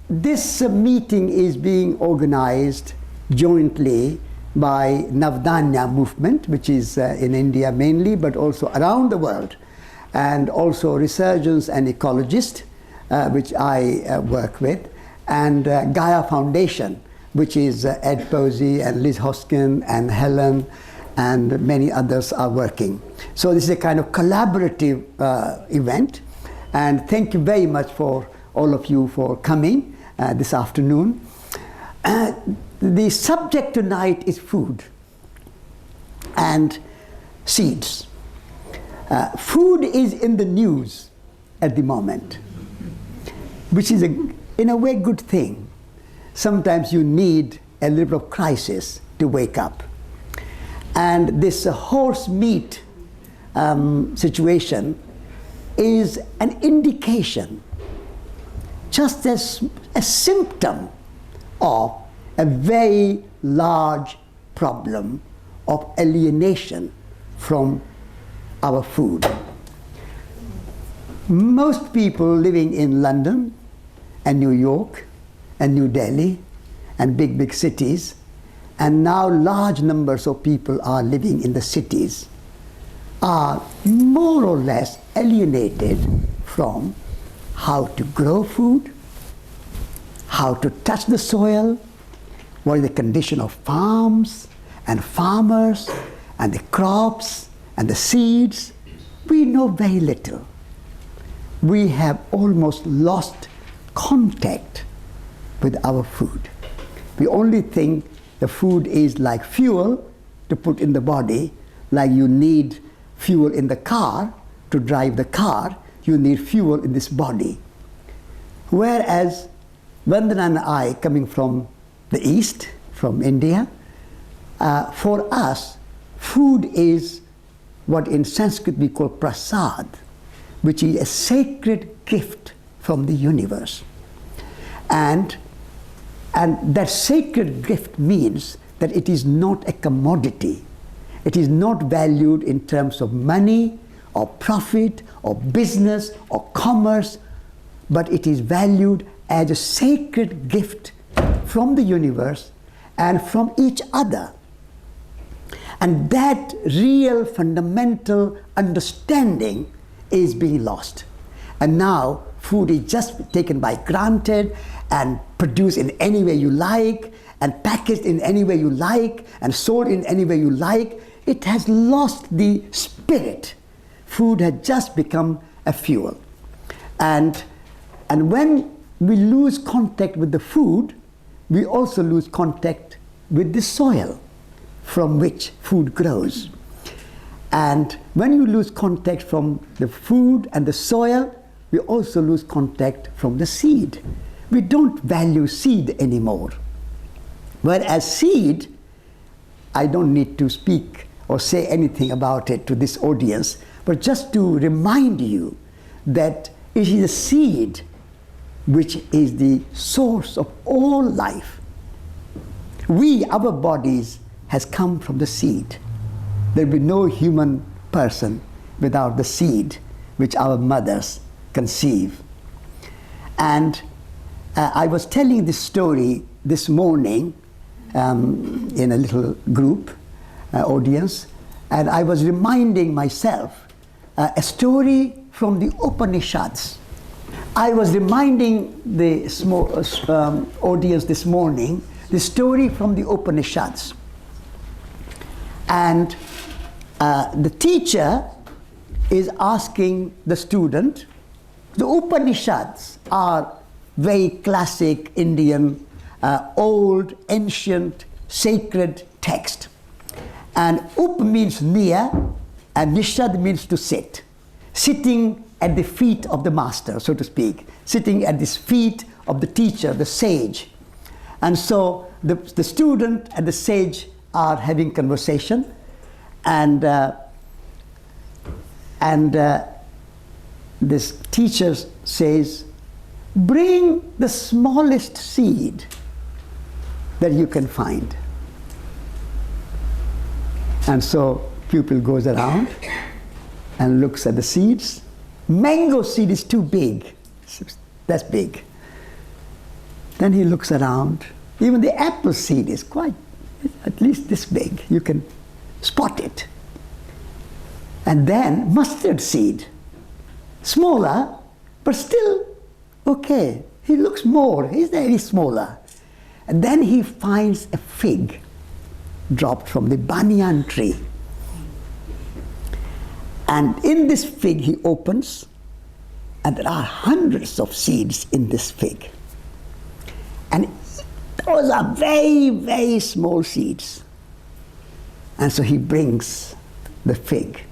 this meeting is being organized jointly by Navdanya movement, which is in India mainly, but also around the world, and also Resurgence and Ecologist, which I work with, and Gaia Foundation, which is Ed Posey and Liz Hoskin and Helen and many others are working. So this is a kind of collaborative event, and thank you very much for all of you for coming this afternoon. The subject tonight is food and seeds. Food is in the news at the moment, which is in a way good thing. Sometimes you need a little of crisis to wake up. And this horse meat situation is an indication, just as a symptom of a very large problem of alienation from our food. Most people living in London and New York and New Delhi and big cities, and now large numbers of people are living in the cities, are more or less alienated from how to grow food, how to touch the soil, what is the condition of farms and farmers and the crops and the seeds. We know very little. We have almost lost contact with our food. We only think the food is like fuel to put in the body, like you need fuel in the car to drive the car, you need fuel in this body. Whereas Vandana and I, coming from the East, from India, for us, food is what in Sanskrit we call prasad, which is a sacred gift from the universe. And that sacred gift means that it is not a commodity. It is not valued in terms of money or profit or business or commerce, but it is valued as a sacred gift from the universe and from each other. And that real fundamental understanding is being lost. And now food is just taken by granted and produced in any way you like and packaged in any way you like and sold in any way you like. It has lost the spirit. Food has just become a fuel. And when we lose contact with the food, we also lose contact with the soil from which food grows. And when you lose contact from the food and the soil, we also lose contact from the seed. We don't value seed anymore. Whereas seed, I don't need to speak or say anything about it to this audience, but just to remind you that it is a seed which is the source of all life. Our bodies has come from the seed. There will be no human person without the seed which our mothers conceive. And I was telling this story this morning in a little group audience, and I was reminding myself a story from the Upanishads. I was reminding the audience this morning the story from the Upanishads. And the teacher is asking the student, the Upanishads are very classic Indian, old, ancient, sacred text. And up means near, and nishad means to sit. Sitting at the feet of the master, so to speak. Sitting at the feet of the teacher, the sage. And so the student and the sage are having conversation, and this teacher says, bring the smallest seed that you can find. And so pupil goes around and looks at the seeds. Mango seed is too big. That's big. Then he looks around. Even the apple seed is quite, at least this big. You can spot it. And then mustard seed. Smaller, but still okay. He looks more, he's very smaller. And then he finds a fig dropped from the banyan tree. And in this fig he opens, and there are hundreds of seeds in this fig. And those are very, very small seeds. And so he brings the fig.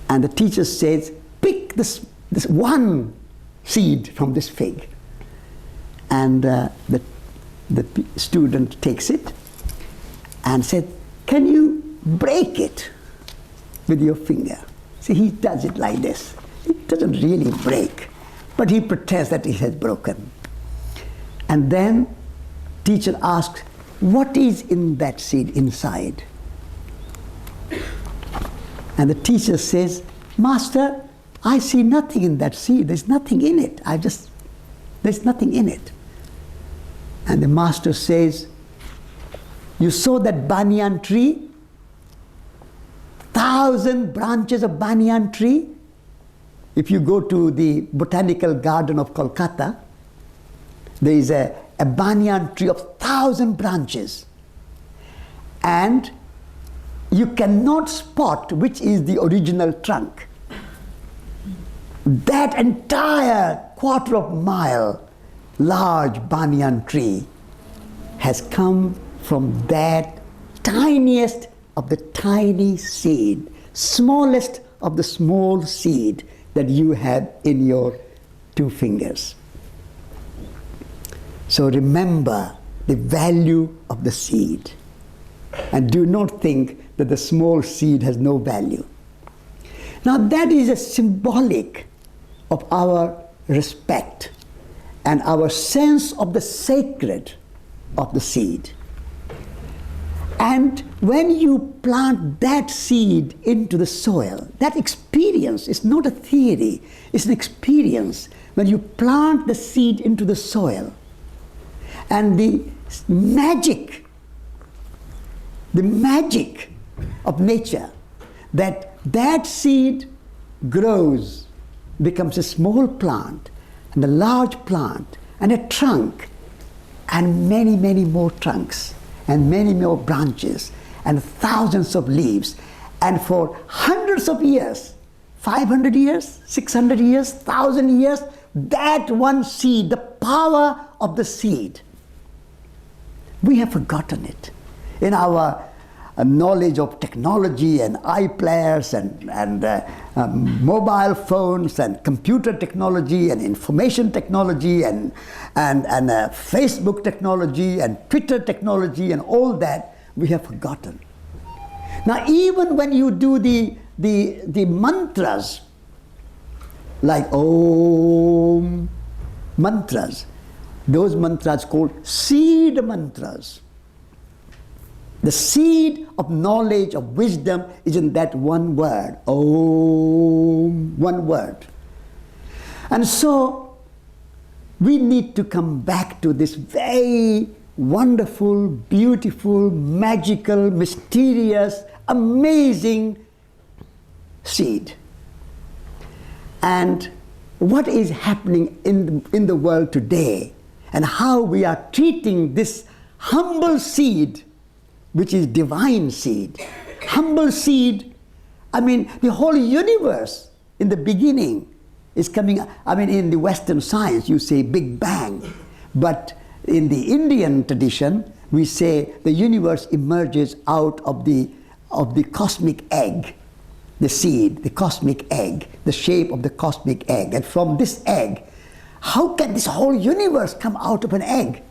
And the teacher says, pick this one seed from this fig. And the student takes it and said, can you break it with your finger? See, he does it like this. It doesn't really break, but he pretends that it has broken. And then teacher asks, what is in that seed inside? And the teacher says, Master, I see nothing in that seed. There's nothing in it. There's nothing in it. And the master says, you saw that banyan tree? 1,000 branches of banyan tree. If you go to the Botanical Garden of Kolkata, there is a banyan tree of 1,000 branches. And you cannot spot which is the original trunk. That entire quarter of mile large banyan tree has come from that tiniest of the tiny seed, smallest of the small seed that you have in your 2 fingers. So remember the value of the seed, and do not think that the small seed has no value. Now that is a symbolic of our respect and our sense of the sacred of the seed. And when you plant that seed into the soil, that experience is not a theory, it's an experience. When you plant the seed into the soil, and the magic of nature, that seed grows, becomes a small plant, and a large plant, and a trunk, and many, many more trunks, and many more branches, and thousands of leaves. And for hundreds of years, 500 years, 600 years, 1,000 years, that one seed, the power of the seed, we have forgotten it. In our knowledge of technology and iPlayers and mobile phones and computer technology and information technology and Facebook technology and Twitter technology and all that, we have forgotten. Now even when you do the mantras, like Om mantras, those mantras called seed mantras. The seed of knowledge, of wisdom is in that one word, Om, one word. And so we need to come back to this very wonderful, beautiful, magical, mysterious, amazing seed. And what is happening in the world today, and how we are treating this humble seed, which is divine seed. Humble seed, I mean, the whole universe in the beginning is coming, I mean, in the Western science you say Big Bang, but in the Indian tradition we say the universe emerges out of the cosmic egg, the seed, the cosmic egg, the shape of the cosmic egg. And from this egg, how can this whole universe come out of an egg?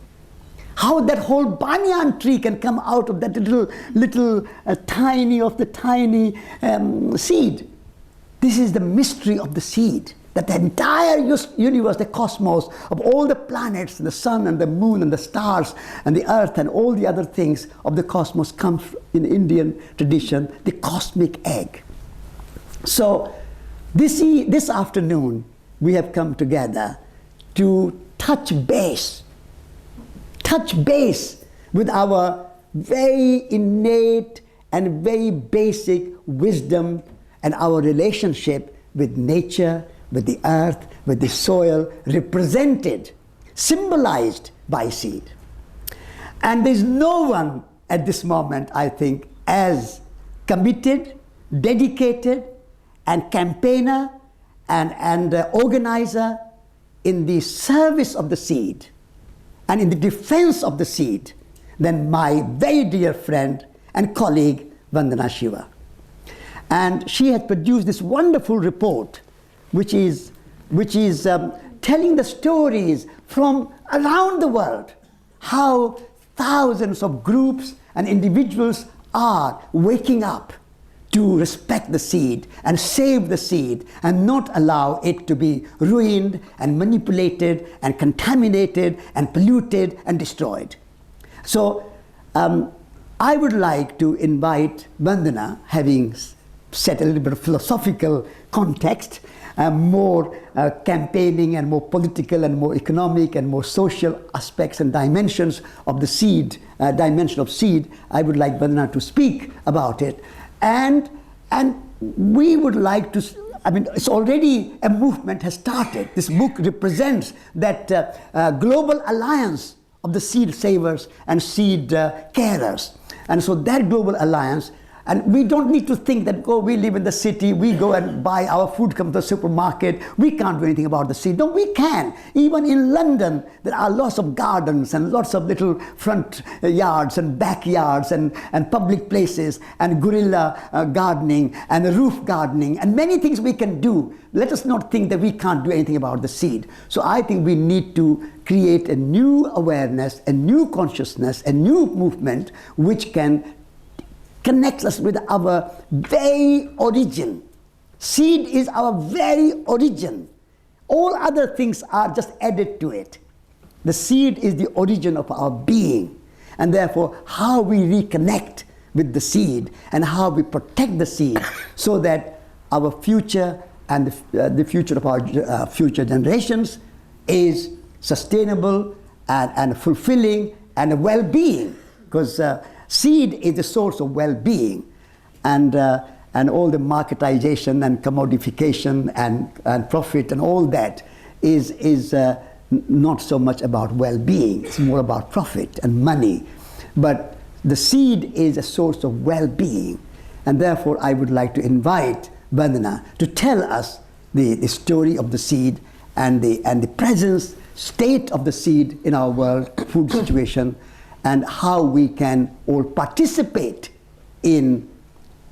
How that whole banyan tree can come out of that little tiny of the tiny seed? This is the mystery of the seed. That the entire universe, the cosmos, of all the planets, the sun and the moon and the stars and the earth and all the other things of the cosmos comes in Indian tradition, the cosmic egg. So this afternoon we have come together to touch base touch base with our very innate and very basic wisdom and our relationship with nature, with the earth, with the soil, represented, symbolized by seed. And there's no one at this moment, I think, as committed, dedicated, and campaigner and organizer in the service of the seed and in the defense of the seed than my very dear friend and colleague, Vandana Shiva. And she has produced this wonderful report, which is telling the stories from around the world, how thousands of groups and individuals are waking up to respect the seed and save the seed and not allow it to be ruined and manipulated and contaminated and polluted and destroyed. So I would like to invite Vandana, having set a little bit of philosophical context, more campaigning and more political and more economic and more social aspects and dimensions of the seed, dimension of seed. I would like Vandana to speak about it. And we would like to, I mean, it's already a movement has started. This book represents that global alliance of the seed savers and seed carers. And so that global alliance, and we don't need to think that, oh, we live in the city, we go and buy our food, come to the supermarket, we can't do anything about the seed. No, we can. Even in London, there are lots of gardens and lots of little front yards and backyards and public places and guerrilla gardening and roof gardening and many things we can do. Let us not think that we can't do anything about the seed. So I think we need to create a new awareness, a new consciousness, a new movement which can connects us with our very origin. Seed is our very origin. All other things are just added to it. The seed is the origin of our being. And therefore, how we reconnect with the seed and how we protect the seed so that our future and the future of our future generations is sustainable and fulfilling and well-being. Because seed is the source of well-being, and all the marketization and commodification and profit and all that is not so much about well-being. It's more about profit and money. But the seed is a source of well-being, and therefore I would like to invite Vandana to tell us the story of the seed and the presence, state of the seed in our world food situation, and how we can all participate in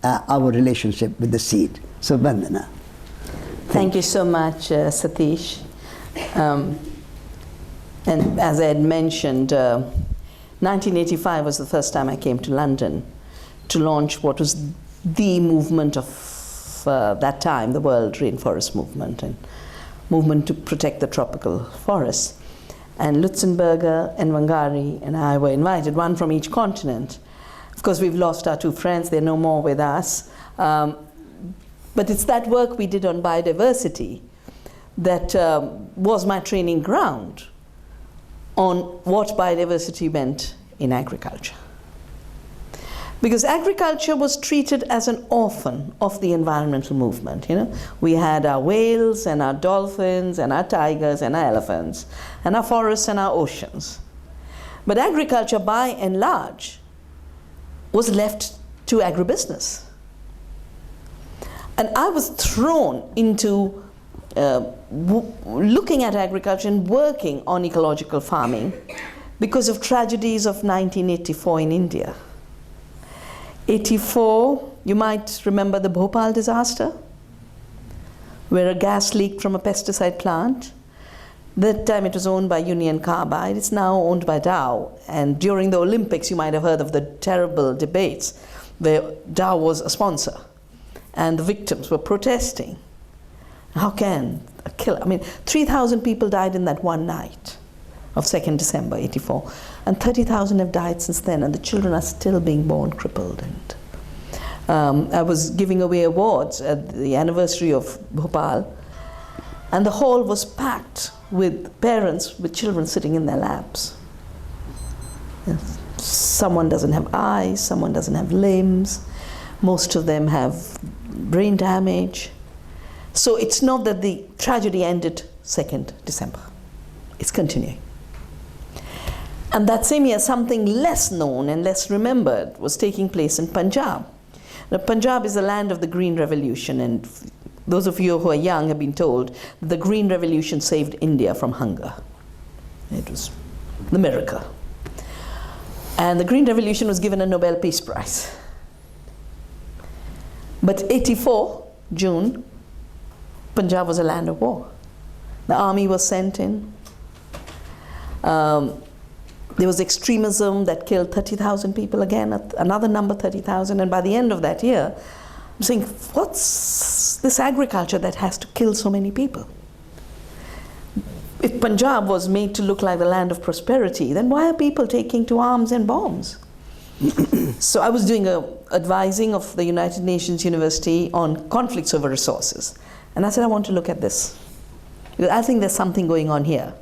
our relationship with the seed. So Vandana. Thank you so much, Satish. And as I had mentioned, 1985 was the first time I came to London to launch what was the movement of that time, the World Rainforest Movement, and movement to protect the tropical forests. And Lutzenberger and Wangari and I were invited, one from each continent. Of course, we've lost our two friends, they're no more with us. But it's that work we did on biodiversity that was my training ground on what biodiversity meant in agriculture. Because agriculture was treated as an orphan of the environmental movement. You know, we had our whales and our dolphins and our tigers and our elephants and our forests and our oceans. But agriculture, by and large, was left to agribusiness. And I was thrown into looking at agriculture and working on ecological farming because of tragedies of 1984 in India. 84, you might remember the Bhopal disaster, where a gas leaked from a pesticide plant. That time it was owned by Union Carbide. It's now owned by Dow. And during the Olympics, you might have heard of the terrible debates where Dow was a sponsor and the victims were protesting. How can a killer? I mean, 3,000 people died in that one night of 2nd December 84. And 30,000 have died since then, and the children are still being born crippled. And I was giving away awards at the anniversary of Bhopal, and the hall was packed with parents with children sitting in their laps. Someone doesn't have eyes, someone doesn't have limbs, most of them have brain damage. So it's not that the tragedy ended 2nd December. It's continuing. And that same year, something less known and less remembered was taking place in Punjab. Now, Punjab is the land of the Green Revolution, and those of you who are young have been told that the Green Revolution saved India from hunger. It was the miracle. And the Green Revolution was given a Nobel Peace Prize. But 84, June, Punjab was a land of war. The army was sent in. There was extremism that killed 30,000 people again, another number 30,000, and by the end of that year, I'm saying, what's this agriculture that has to kill so many people? If Punjab was made to look like the land of prosperity, then why are people taking to arms and bombs? So I was doing advising of the United Nations University on conflicts over resources. And I said, I want to look at this. Because I think there's something going on here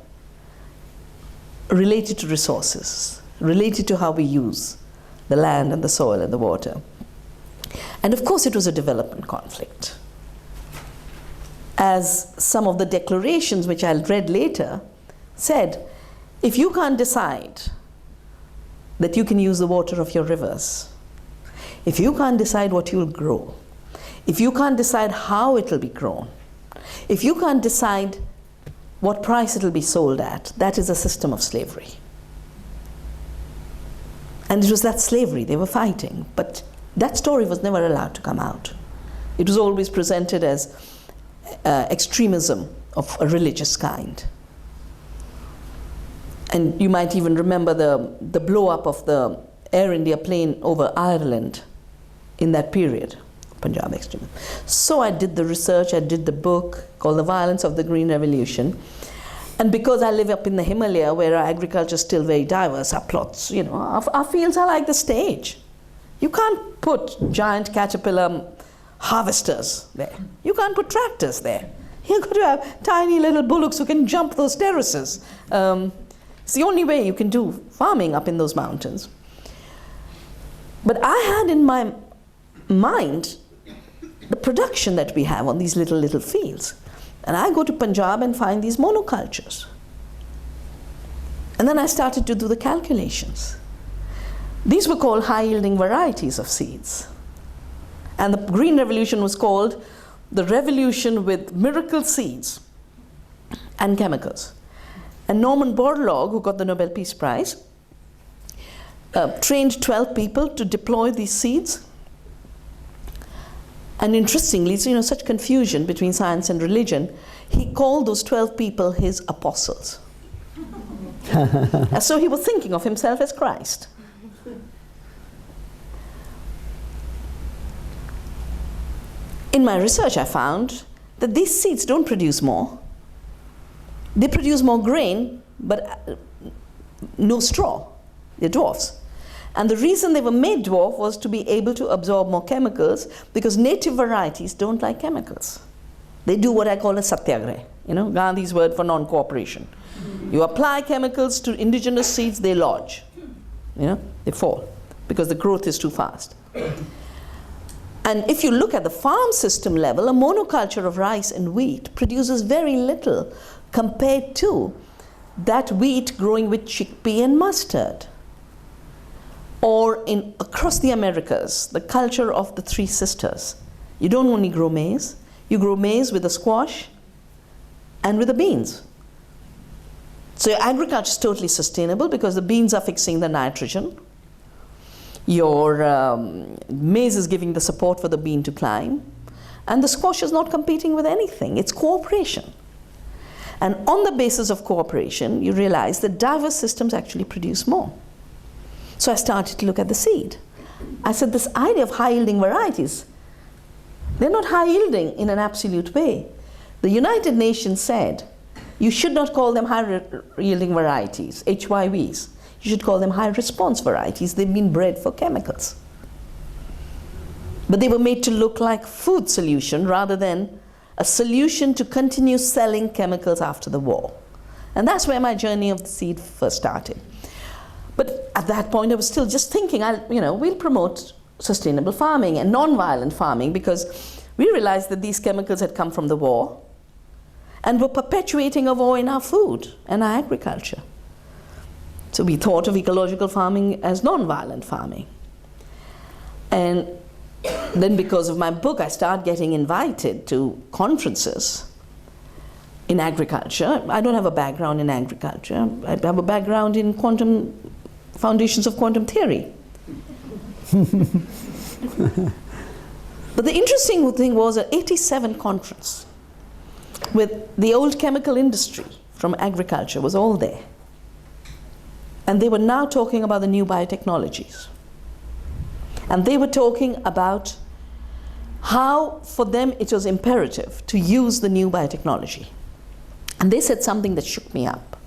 related to resources, related to how we use the land and the soil and the water. And of course it was a development conflict. As some of the declarations which I'll read later said, if you can't decide that you can use the water of your rivers, if you can't decide what you'll grow, if you can't decide how it'll be grown, if you can't decide what price it'll be sold at, that is a system of slavery. And it was that slavery they were fighting, but that story was never allowed to come out. It was always presented as extremism of a religious kind. And you might even remember the blow-up of the Air India plane over Ireland in that period, Punjab extremism. So I did the research, I did the book called The Violence of the Green Revolution. And because I live up in the Himalaya where our agriculture is still very diverse, our plots, our fields are like the stage. You can't put giant caterpillar harvesters there. You can't put tractors there. You've got to have tiny little bullocks who can jump those terraces. It's the only way you can do farming up in those mountains. But I had in my mind the production that we have on these little fields. And I go to Punjab and find these monocultures. And then I started to do the calculations. These were called high-yielding varieties of seeds. And the Green Revolution was called the revolution with miracle seeds and chemicals. And Norman Borlaug, who got the Nobel Peace Prize, trained 12 people to deploy these seeds. And interestingly, such confusion between science and religion, he called those 12 people his apostles. And so he was thinking of himself as Christ. In my research, I found that these seeds don't produce more. They produce more grain, but no straw. They're dwarfs. And the reason they were made dwarf was to be able to absorb more chemicals, because native varieties don't like chemicals. They do what I call a satyagraha, Gandhi's word for non-cooperation. You apply chemicals to indigenous seeds, they lodge. They fall because the growth is too fast. And if you look at the farm system level, a monoculture of rice and wheat produces very little compared to that wheat growing with chickpea and mustard. Or across the Americas, the culture of the three sisters. You don't only grow maize, you grow maize with the squash and with the beans. So your agriculture is totally sustainable because the beans are fixing the nitrogen. Your maize is giving the support for the bean to climb. And the squash is not competing with anything. It's cooperation. And on the basis of cooperation, you realize that diverse systems actually produce more. So I started to look at the seed. I said, this idea of high-yielding varieties, they're not high-yielding in an absolute way. The United Nations said, you should not call them high-yielding varieties, HYVs. You should call them high-response varieties. They've been bred for chemicals. But they were made to look like food solution rather than a solution to continue selling chemicals after the war. And that's where my journey of the seed first started. But But at that point, I was still just thinking, we'll promote sustainable farming and non-violent farming, because we realized that these chemicals had come from the war and were perpetuating a war in our food and our agriculture. So we thought of ecological farming as non-violent farming. And then because of my book, I started getting invited to conferences in agriculture. I don't have a background in agriculture. I have a background in foundations of quantum theory. But the interesting thing was an 87 conference with the old chemical industry from agriculture was all there. And they were now talking about the new biotechnologies. And they were talking about how, for them, it was imperative to use the new biotechnology. And they said something that shook me up.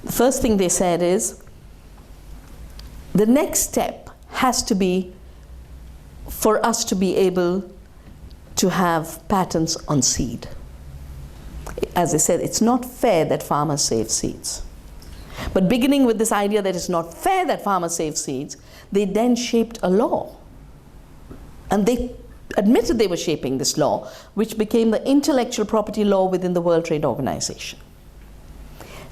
The first thing they said is, the next step has to be for us to be able to have patents on seed. As I said, it's not fair that farmers save seeds. But beginning with this idea that it's not fair that farmers save seeds, they then shaped a law. And they admitted they were shaping this law, which became the intellectual property law within the World Trade Organization.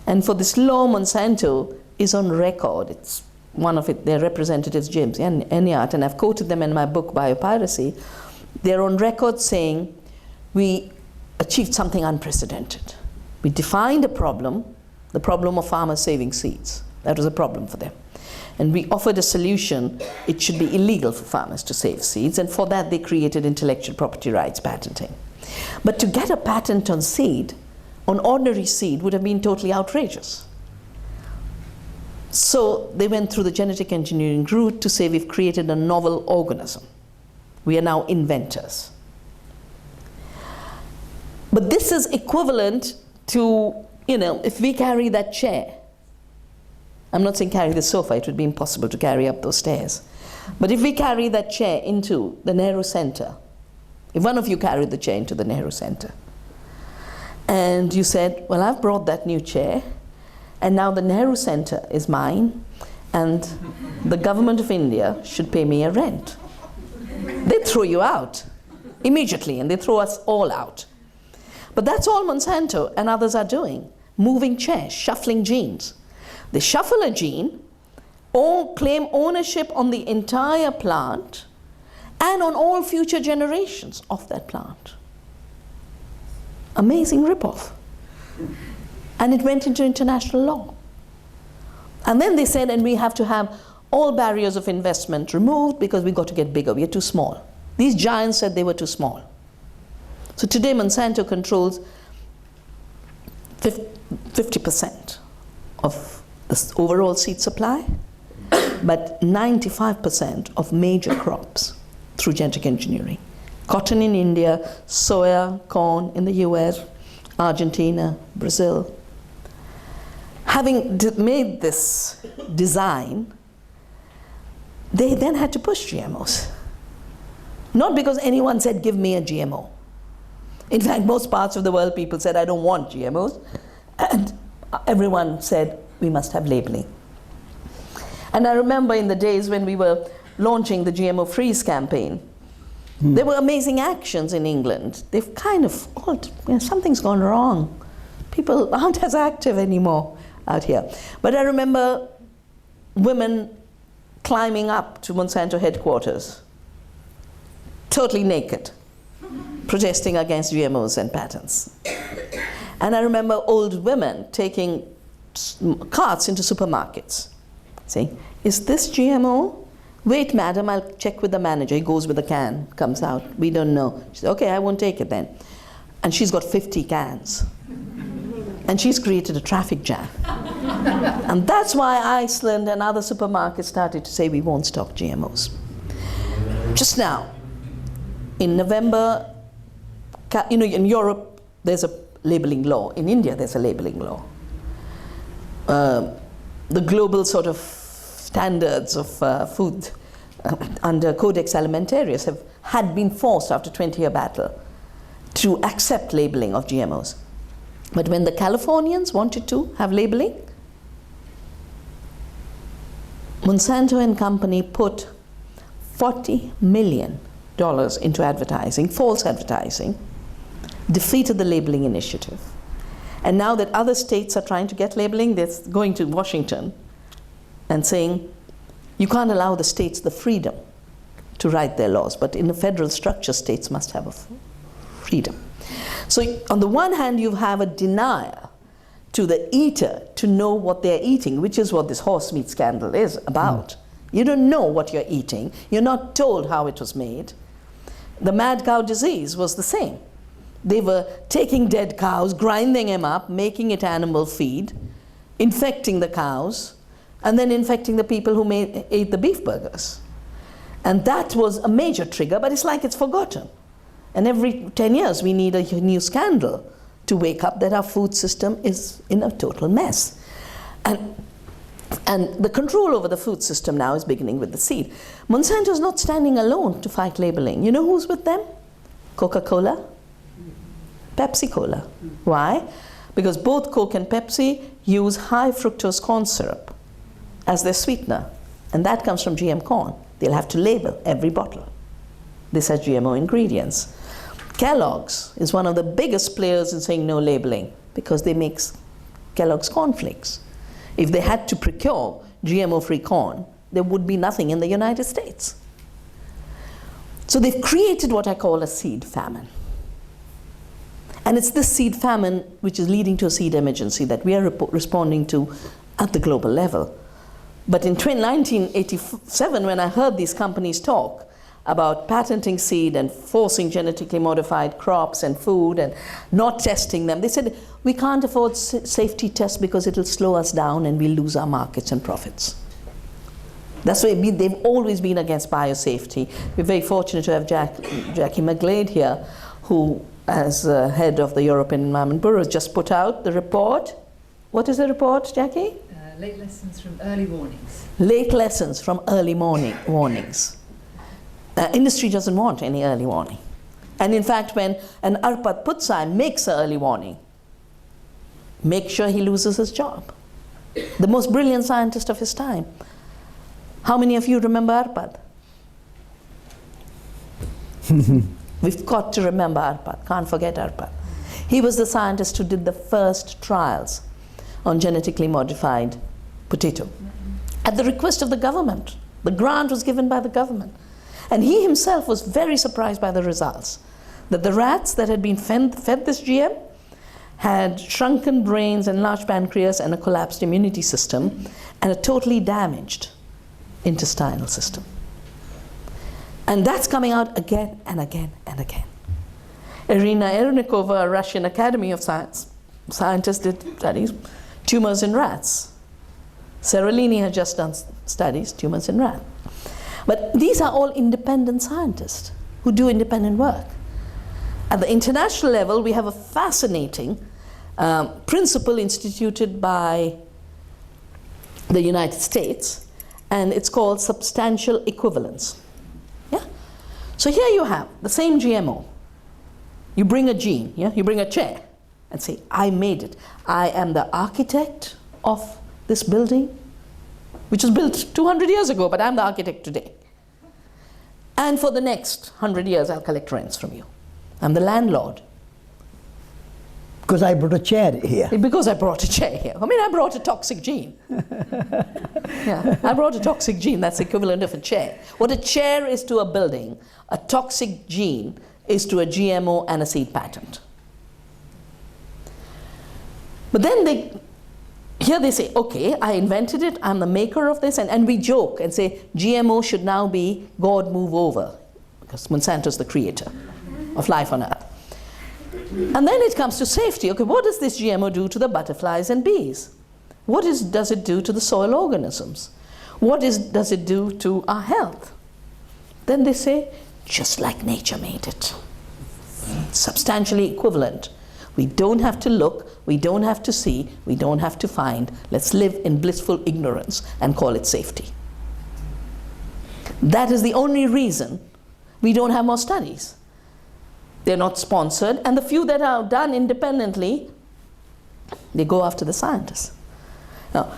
And for this law, Monsanto is on record. It's one of their representatives, James Enyart, and I've quoted them in my book, Biopiracy. They're on record saying, we achieved something unprecedented. We defined a problem, the problem of farmers saving seeds. That was a problem for them. And we offered a solution. It should be illegal for farmers to save seeds, and for that they created intellectual property rights patenting. But to get a patent on seed, on ordinary seed, would have been totally outrageous. So they went through the genetic engineering route to say we've created a novel organism. We are now inventors. But this is equivalent to, if we carry that chair, I'm not saying carry the sofa, it would be impossible to carry up those stairs. But if we carry that chair into the Nehru Center, if one of you carried the chair into the Nehru Center, and you said, well, I've brought that new chair, and now the Nehru Center is mine, and the government of India should pay me a rent. They throw you out immediately, and they throw us all out. But that's all Monsanto and others are doing, moving chairs, shuffling genes. They shuffle a gene, or claim ownership on the entire plant and on all future generations of that plant. Amazing ripoff. And it went into international law. And then they said, and we have to have all barriers of investment removed because we've got to get bigger, we are too small. These giants said they were too small. So today Monsanto controls 50% of the overall seed supply, but 95% of major crops through genetic engineering. Cotton in India, soya, corn in the US, Argentina, Brazil. Having made this design, they then had to push GMOs. Not because anyone said, give me a GMO. In fact, most parts of the world, people said, I don't want GMOs. And everyone said, we must have labeling. And I remember in the days when we were launching the GMO Freeze campaign, there were amazing actions in England. They've kind of, something's gone wrong. People aren't as active anymore out here. But I remember women climbing up to Monsanto headquarters, totally naked, protesting against GMOs and patents. And I remember old women taking carts into supermarkets, saying, is this GMO? Wait, madam, I'll check with the manager. He goes with a can, comes out. We don't know. She said, okay, I won't take it then. And she's got 50 cans. And she's created a traffic jam. And that's why Iceland and other supermarkets started to say, we won't stock GMOs. Just now, in November, in Europe, there's a labeling law. In India, there's a labeling law. The global sort of standards of food under Codex Alimentarius had been forced after 20-year battle to accept labeling of GMOs. But when the Californians wanted to have labeling, Monsanto and company put $40 million into advertising, false advertising, defeated the labeling initiative. And now that other states are trying to get labeling, they're going to Washington and saying, you can't allow the states the freedom to write their laws, but in a federal structure, states must have a freedom. So on the one hand, you have a denial to the eater to know what they're eating, which is what this horse meat scandal is about. You don't know what you're eating. You're not told how it was made. The mad cow disease was the same. They were taking dead cows, grinding them up, making it animal feed, infecting the cows, and then infecting the people who ate the beef burgers. And that was a major trigger, but it's like it's forgotten. And every 10 years we need a new scandal to wake up that our food system is in a total mess. And the control over the food system now is beginning with the seed. Monsanto is not standing alone to fight labeling. You know who's with them? Coca-Cola, Pepsi-Cola. Why? Because both Coke and Pepsi use high fructose corn syrup as their sweetener. And that comes from GM corn. They'll have to label every bottle. This has GMO ingredients. Kellogg's is one of the biggest players in saying no labeling because they make Kellogg's cornflakes. If they had to procure GMO-free corn, there would be nothing in the United States. So they've created what I call a seed famine. And it's this seed famine which is leading to a seed emergency that we are responding to at the global level. But in 1987, when I heard these companies talk about patenting seed and forcing genetically modified crops and food and not testing them, they said, we can't afford safety tests because it'll slow us down and we'll lose our markets and profits. That's why they've always been against biosafety. We're very fortunate to have Jackie McGlade here, who, as head of the European Environment Bureau, has just put out the report. What is the report, Jackie? Late lessons from early warnings. Late lessons from early warnings. Industry doesn't want any early warning. And in fact, when an Arpad Putsai makes an early warning, make sure he loses his job. The most brilliant scientist of his time. How many of you remember Arpad? We've got to remember Arpad, can't forget Arpad. He was the scientist who did the first trials on genetically modified potato at the request of the government. The grant was given by the government. And he himself was very surprised by the results, that the rats that had been fed this GM had shrunken brains, enlarged pancreas, and a collapsed immunity system, and a totally damaged intestinal system. And that's coming out again and again and again. Irina Ernikova, a Russian Academy of Scientists, did studies, tumors in rats. Seralini has just done studies, tumors in rats. But these are all independent scientists who do independent work. At the international level, we have a fascinating principle instituted by the United States, and it's called substantial equivalence. Yeah? So here you have the same GMO. You bring a gene, yeah? You bring a chair and say, I made it. I am the architect of this building, which was built 200 years ago, but I'm the architect today. And for the next 100 years, I'll collect rents from you. I'm the landlord. Because I brought a chair here. Because I brought a chair here. I mean, I brought a toxic gene. Yeah, I brought a toxic gene. That's the equivalent of a chair. What a chair is to a building, a toxic gene is to a GMO and a seed patent. But then here they say, okay, I invented it, I'm the maker of this, and we joke and say GMO should now be God move over, because Monsanto's the creator of life on Earth. And then it comes to safety. Okay, what does this GMO do to the butterflies and bees? What does it do to the soil organisms? What does it do to our health? Then they say, just like nature made it. Substantially equivalent. We don't have to look, we don't have to see, we don't have to find. Let's live in blissful ignorance and call it safety. That is the only reason we don't have more studies. They're not sponsored, and the few that are done independently, they go after the scientists. Now,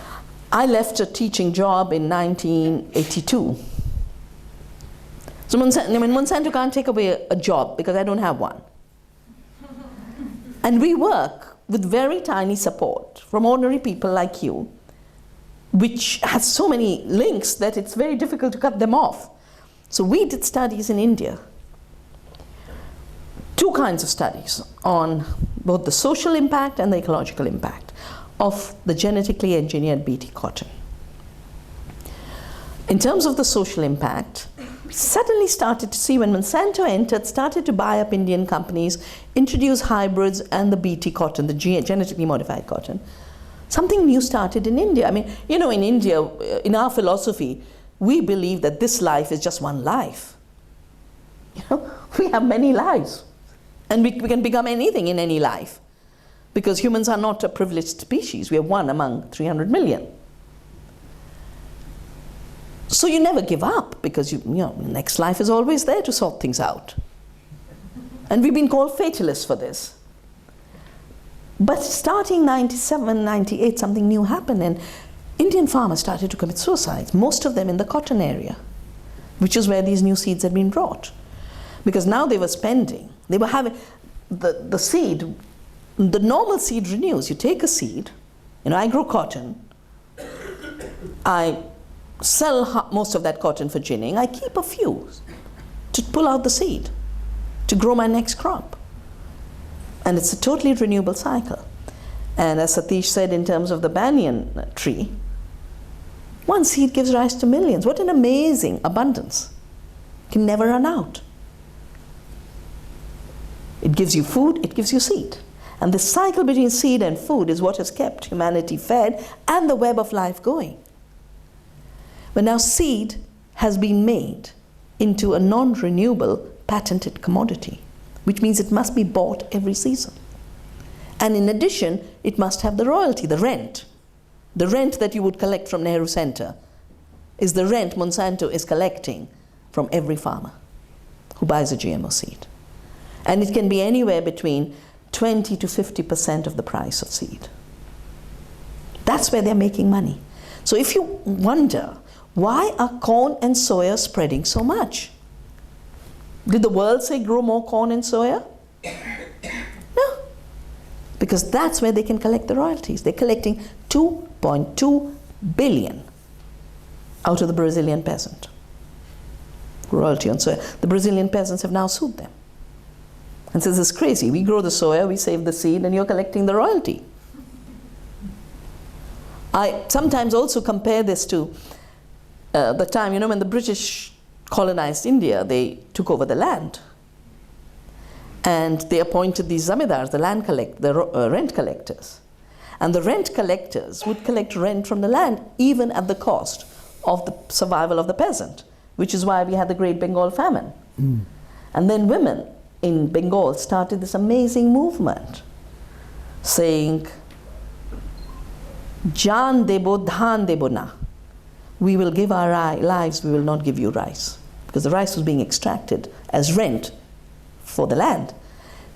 I left a teaching job in 1982. So Monsanto can't take away a job because I don't have one. And we work with very tiny support from ordinary people like you, which has so many links that it's very difficult to cut them off. So we did studies in India, 2 kinds of studies on both the social impact and the ecological impact of the genetically engineered Bt cotton. In terms of the social impact, we suddenly started to see when Monsanto entered, started to buy up Indian companies, introduce hybrids and the Bt cotton, the genetically modified cotton. Something new started in India. I mean, you know, in India, in our philosophy, we believe that this life is just one life. You know, we have many lives. And we can become anything in any life. Because humans are not a privileged species. We are one among 300 million. So you never give up because you know, next life is always there to sort things out. And we've been called fatalists for this. But starting 97, 98, something new happened, and Indian farmers started to commit suicides, most of them in the cotton area, which is where these new seeds had been brought. Because now they were spending, they were having the seed, the normal seed renews. You take a seed, you know, I grow cotton, I sell most of that cotton for ginning, I keep a few to pull out the seed, to grow my next crop. And it's a totally renewable cycle. And as Satish said, in terms of the banyan tree, one seed gives rise to millions. What an amazing abundance. Can never run out. It gives you food, it gives you seed. And the cycle between seed and food is what has kept humanity fed and the web of life going. But now seed has been made into a non-renewable patented commodity, which means it must be bought every season. And in addition, it must have the royalty, the rent. The rent that you would collect from Nehru Center is the rent Monsanto is collecting from every farmer who buys a GMO seed. And it can be anywhere between 20 to 50% of the price of seed. That's where they're making money. So if you wonder, why are corn and soya spreading so much? Did the world say grow more corn and soya? No. Because that's where they can collect the royalties. They're collecting 2.2 billion out of the Brazilian peasant. Royalty on soya. The Brazilian peasants have now sued them. And says, this is crazy. We grow the soya, we save the seed, and you're collecting the royalty. I sometimes also compare this to the time, you know, when the British colonized India, they took over the land. And they appointed these zamindars, the rent collectors. And the rent collectors would collect rent from the land, even at the cost of the survival of the peasant, which is why we had the Great Bengal Famine. And then women in Bengal started this amazing movement saying, Jaan debo, dhan debo na. We will give our lives, we will not give you rice. Because the rice was being extracted as rent for the land.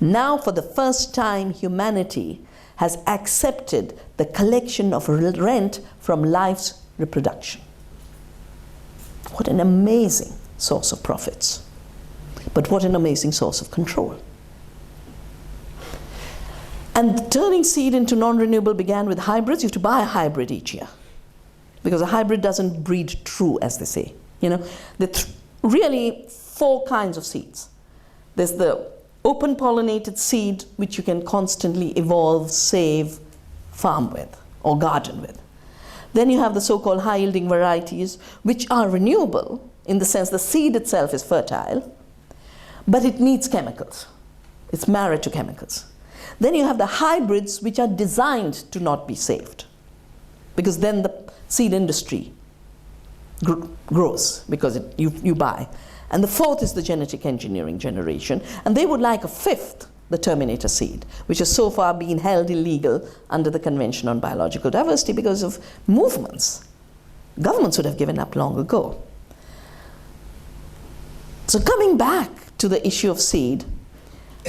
Now, for the first time, humanity has accepted the collection of rent from life's reproduction. What an amazing source of profits. But what an amazing source of control. And turning seed into non-renewable began with hybrids. You have to buy a hybrid each year, because a hybrid doesn't breed true, as they say. You know, there are really 4 kinds of seeds. There's the open pollinated seed, which you can constantly evolve, save, farm with, or garden with. Then you have the so-called high-yielding varieties, which are renewable in the sense the seed itself is fertile, but it needs chemicals. It's married to chemicals. Then you have the hybrids, which are designed to not be saved, because then the seed industry grows, because you buy. And the 4th is the genetic engineering generation, and they would like a 5th, the terminator seed, which has so far been held illegal under the Convention on Biological Diversity because of movements. Governments would have given up long ago. So coming back to the issue of seed,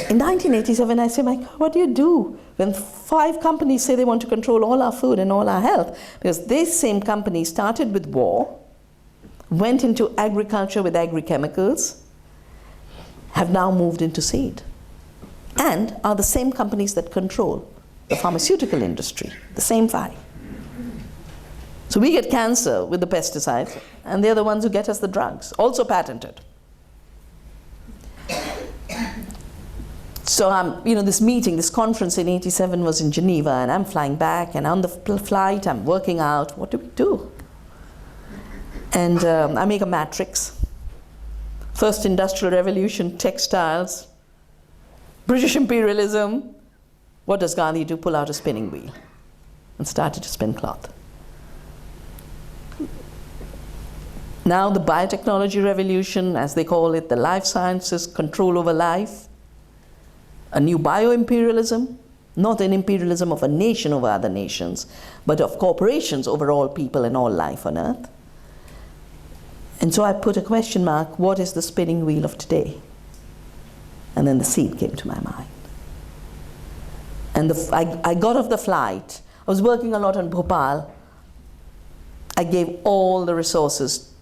In 1987, I say, my God, what do you do when 5 companies say they want to control all our food and all our health? Because this same company started with war, went into agriculture with agri-chemicals, have now moved into seed, and are the same companies that control the pharmaceutical industry, the same 5. So we get cancer with the pesticides, and they're the ones who get us the drugs, also patented. So this meeting, this conference in 87 was in Geneva, and I'm flying back, and on the flight I'm working out, what do we do? And I make a matrix. First industrial revolution, textiles, British imperialism. What does Gandhi do? Pull out a spinning wheel and started to spin cloth. Now the biotechnology revolution, as they call it, the life sciences, control over life. A new bioimperialism, not an imperialism of a nation over other nations, but of corporations over all people and all life on earth. And so I put a question mark, what is the spinning wheel of today? And then the seed came to my mind. And I got off the flight. I was working a lot on Bhopal. I gave all the resources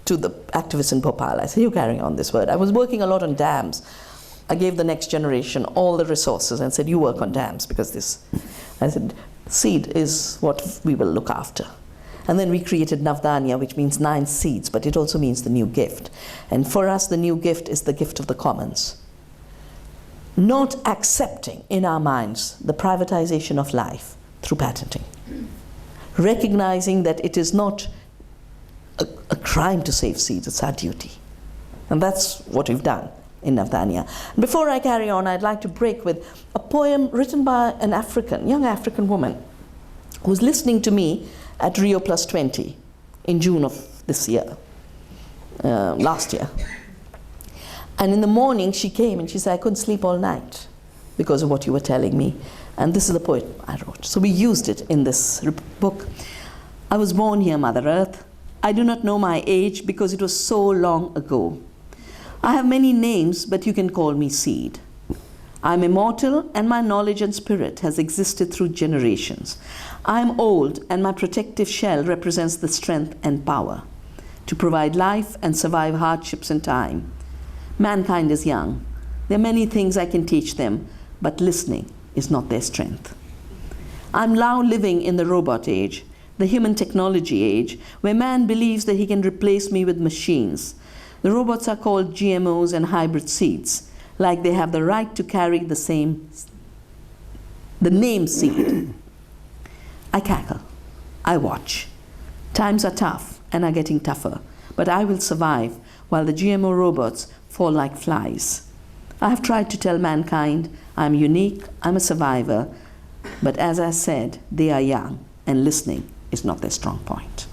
to the activists in Bhopal. I said, you carry on this word. I was working a lot on dams. I gave the next generation all the resources and said, you work on dams, because this, I said, seed is what we will look after. And then we created Navdanya, which means 9 seeds, but it also means the new gift. And for us, the new gift is the gift of the commons. Not accepting in our minds the privatization of life through patenting. Recognizing that it is not a crime to save seeds, it's our duty. And that's what we've done in Navdanya. Before I carry on, I'd like to break with a poem written by an young African woman who was listening to me at Rio Plus 20 in June of this year, last year. And in the morning she came and she said, I couldn't sleep all night because of what you were telling me. And this is the poem I wrote. So we used it in this book. I was born here, Mother Earth. I do not know my age because it was so long ago. I have many names, but you can call me seed. I am immortal, and my knowledge and spirit has existed through generations. I am old, and my protective shell represents the strength and power to provide life and survive hardships in time. Mankind is young. There are many things I can teach them, but listening is not their strength. I'm now living in the robot age, the human technology age, where man believes that he can replace me with machines. The robots are called GMOs and hybrid seeds, like they have the right to carry the name seed. I cackle. I watch. Times are tough and are getting tougher, but I will survive while the GMO robots fall like flies. I have tried to tell mankind I'm unique, I'm a survivor, but as I said, they are young, and listening is not their strong point.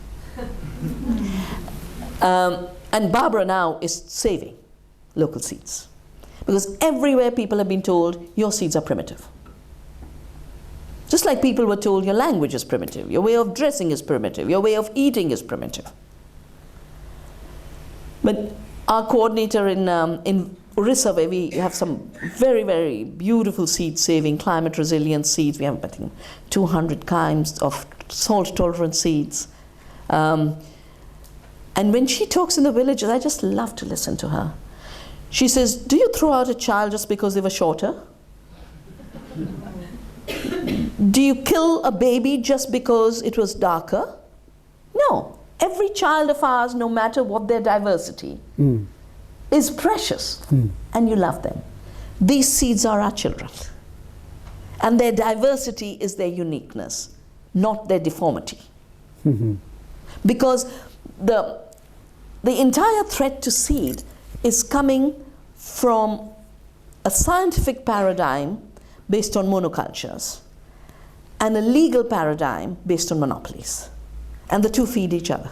And Barbara now is saving local seeds. Because everywhere people have been told, your seeds are primitive. Just like people were told your language is primitive, your way of dressing is primitive, your way of eating is primitive. But our coordinator in Orissa, where we have some very, very beautiful seed-saving, climate-resilient seeds. We have, I think, 200 kinds of salt-tolerant seeds. And when she talks in the villages, I just love to listen to her. She says, do you throw out a child just because they were shorter? Do you kill a baby just because it was darker? No. Every child of ours, no matter what their diversity, is precious, and you love them. These seeds are our children. And their diversity is their uniqueness, not their deformity. Because the entire threat to seed is coming from a scientific paradigm based on monocultures and a legal paradigm based on monopolies. And the two feed each other.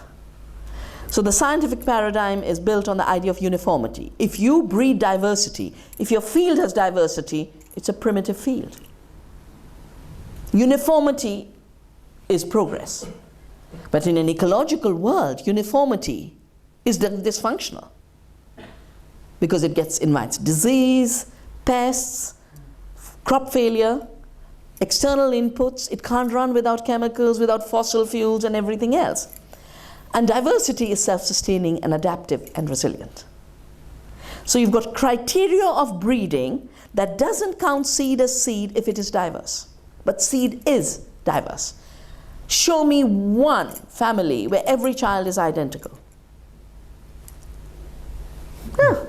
So the scientific paradigm is built on the idea of uniformity. If you breed diversity, if your field has diversity, it's a primitive field. Uniformity is progress. But in an ecological world, uniformity is dysfunctional because it invites disease, pests, crop failure, external inputs. It can't run without chemicals, without fossil fuels and everything else. And diversity is self-sustaining and adaptive and resilient. So you've got criteria of breeding that doesn't count seed as seed if it is diverse. But seed is diverse. Show me one family where every child is identical. Yeah.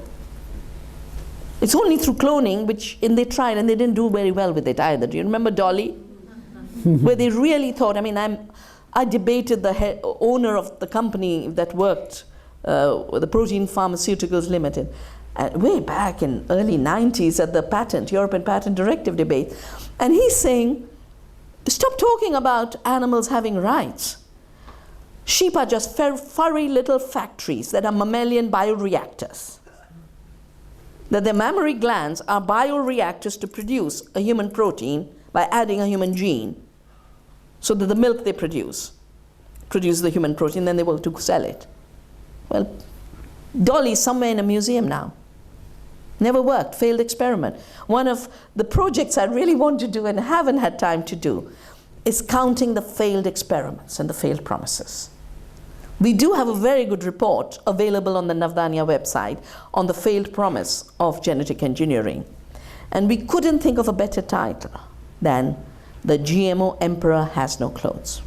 It's only through cloning, which they tried and they didn't do very well with it either. Do you remember Dolly? Where they really thought, I debated the owner of the company that worked, the Protein Pharmaceuticals Limited, way back in early 90s at the European Patent Directive debate. And he's saying, stop talking about animals having rights. Sheep are just furry little factories that are mammalian bioreactors. That their mammary glands are bioreactors to produce a human protein by adding a human gene, so that the milk they produce the human protein, then they will to sell it. Well, Dolly's somewhere in a museum now. Never worked, failed experiment. One of the projects I really want to do and haven't had time to do is counting the failed experiments and the failed promises. We do have a very good report available on the Navdanya website on the failed promise of genetic engineering. And we couldn't think of a better title than The GMO Emperor Has No Clothes.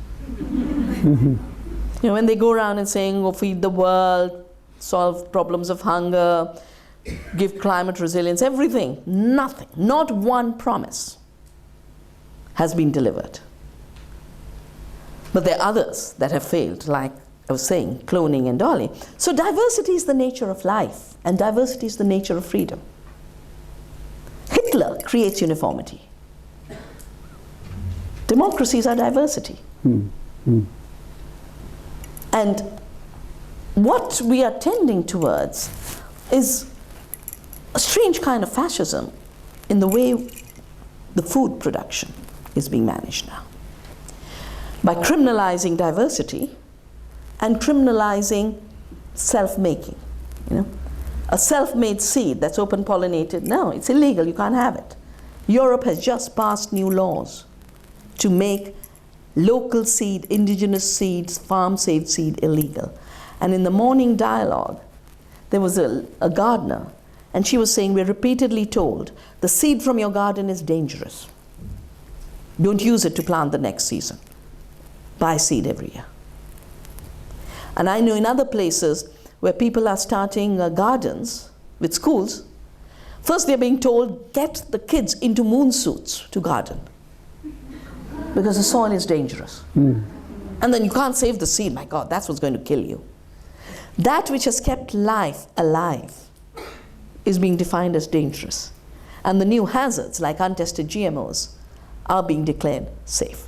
When they go around and saying, oh, feed the world, solve problems of hunger, give climate resilience, everything, nothing, not one promise has been delivered. But there are others that have failed, like I was saying, cloning and Dolly. So diversity is the nature of life, and diversity is the nature of freedom. Hitler creates uniformity. Democracies are diversity. And what we are tending towards is a strange kind of fascism in the way the food production is being managed now. By criminalizing diversity and criminalizing self-making. A self-made seed that's open-pollinated, no, it's illegal, you can't have it. Europe has just passed new laws to make local seed, indigenous seeds, farm-saved seed illegal. And in the morning dialogue, there was a gardener, and she was saying, we're repeatedly told, the seed from your garden is dangerous. Don't use it to plant the next season. Buy seed every year. And I know in other places where people are starting gardens with schools, first they're being told, get the kids into moon suits to garden. Because the soil is dangerous. And then you can't save the seed. My God, that's what's going to kill you. That which has kept life alive is being defined as dangerous. And the new hazards, like untested GMOs, are being declared safe.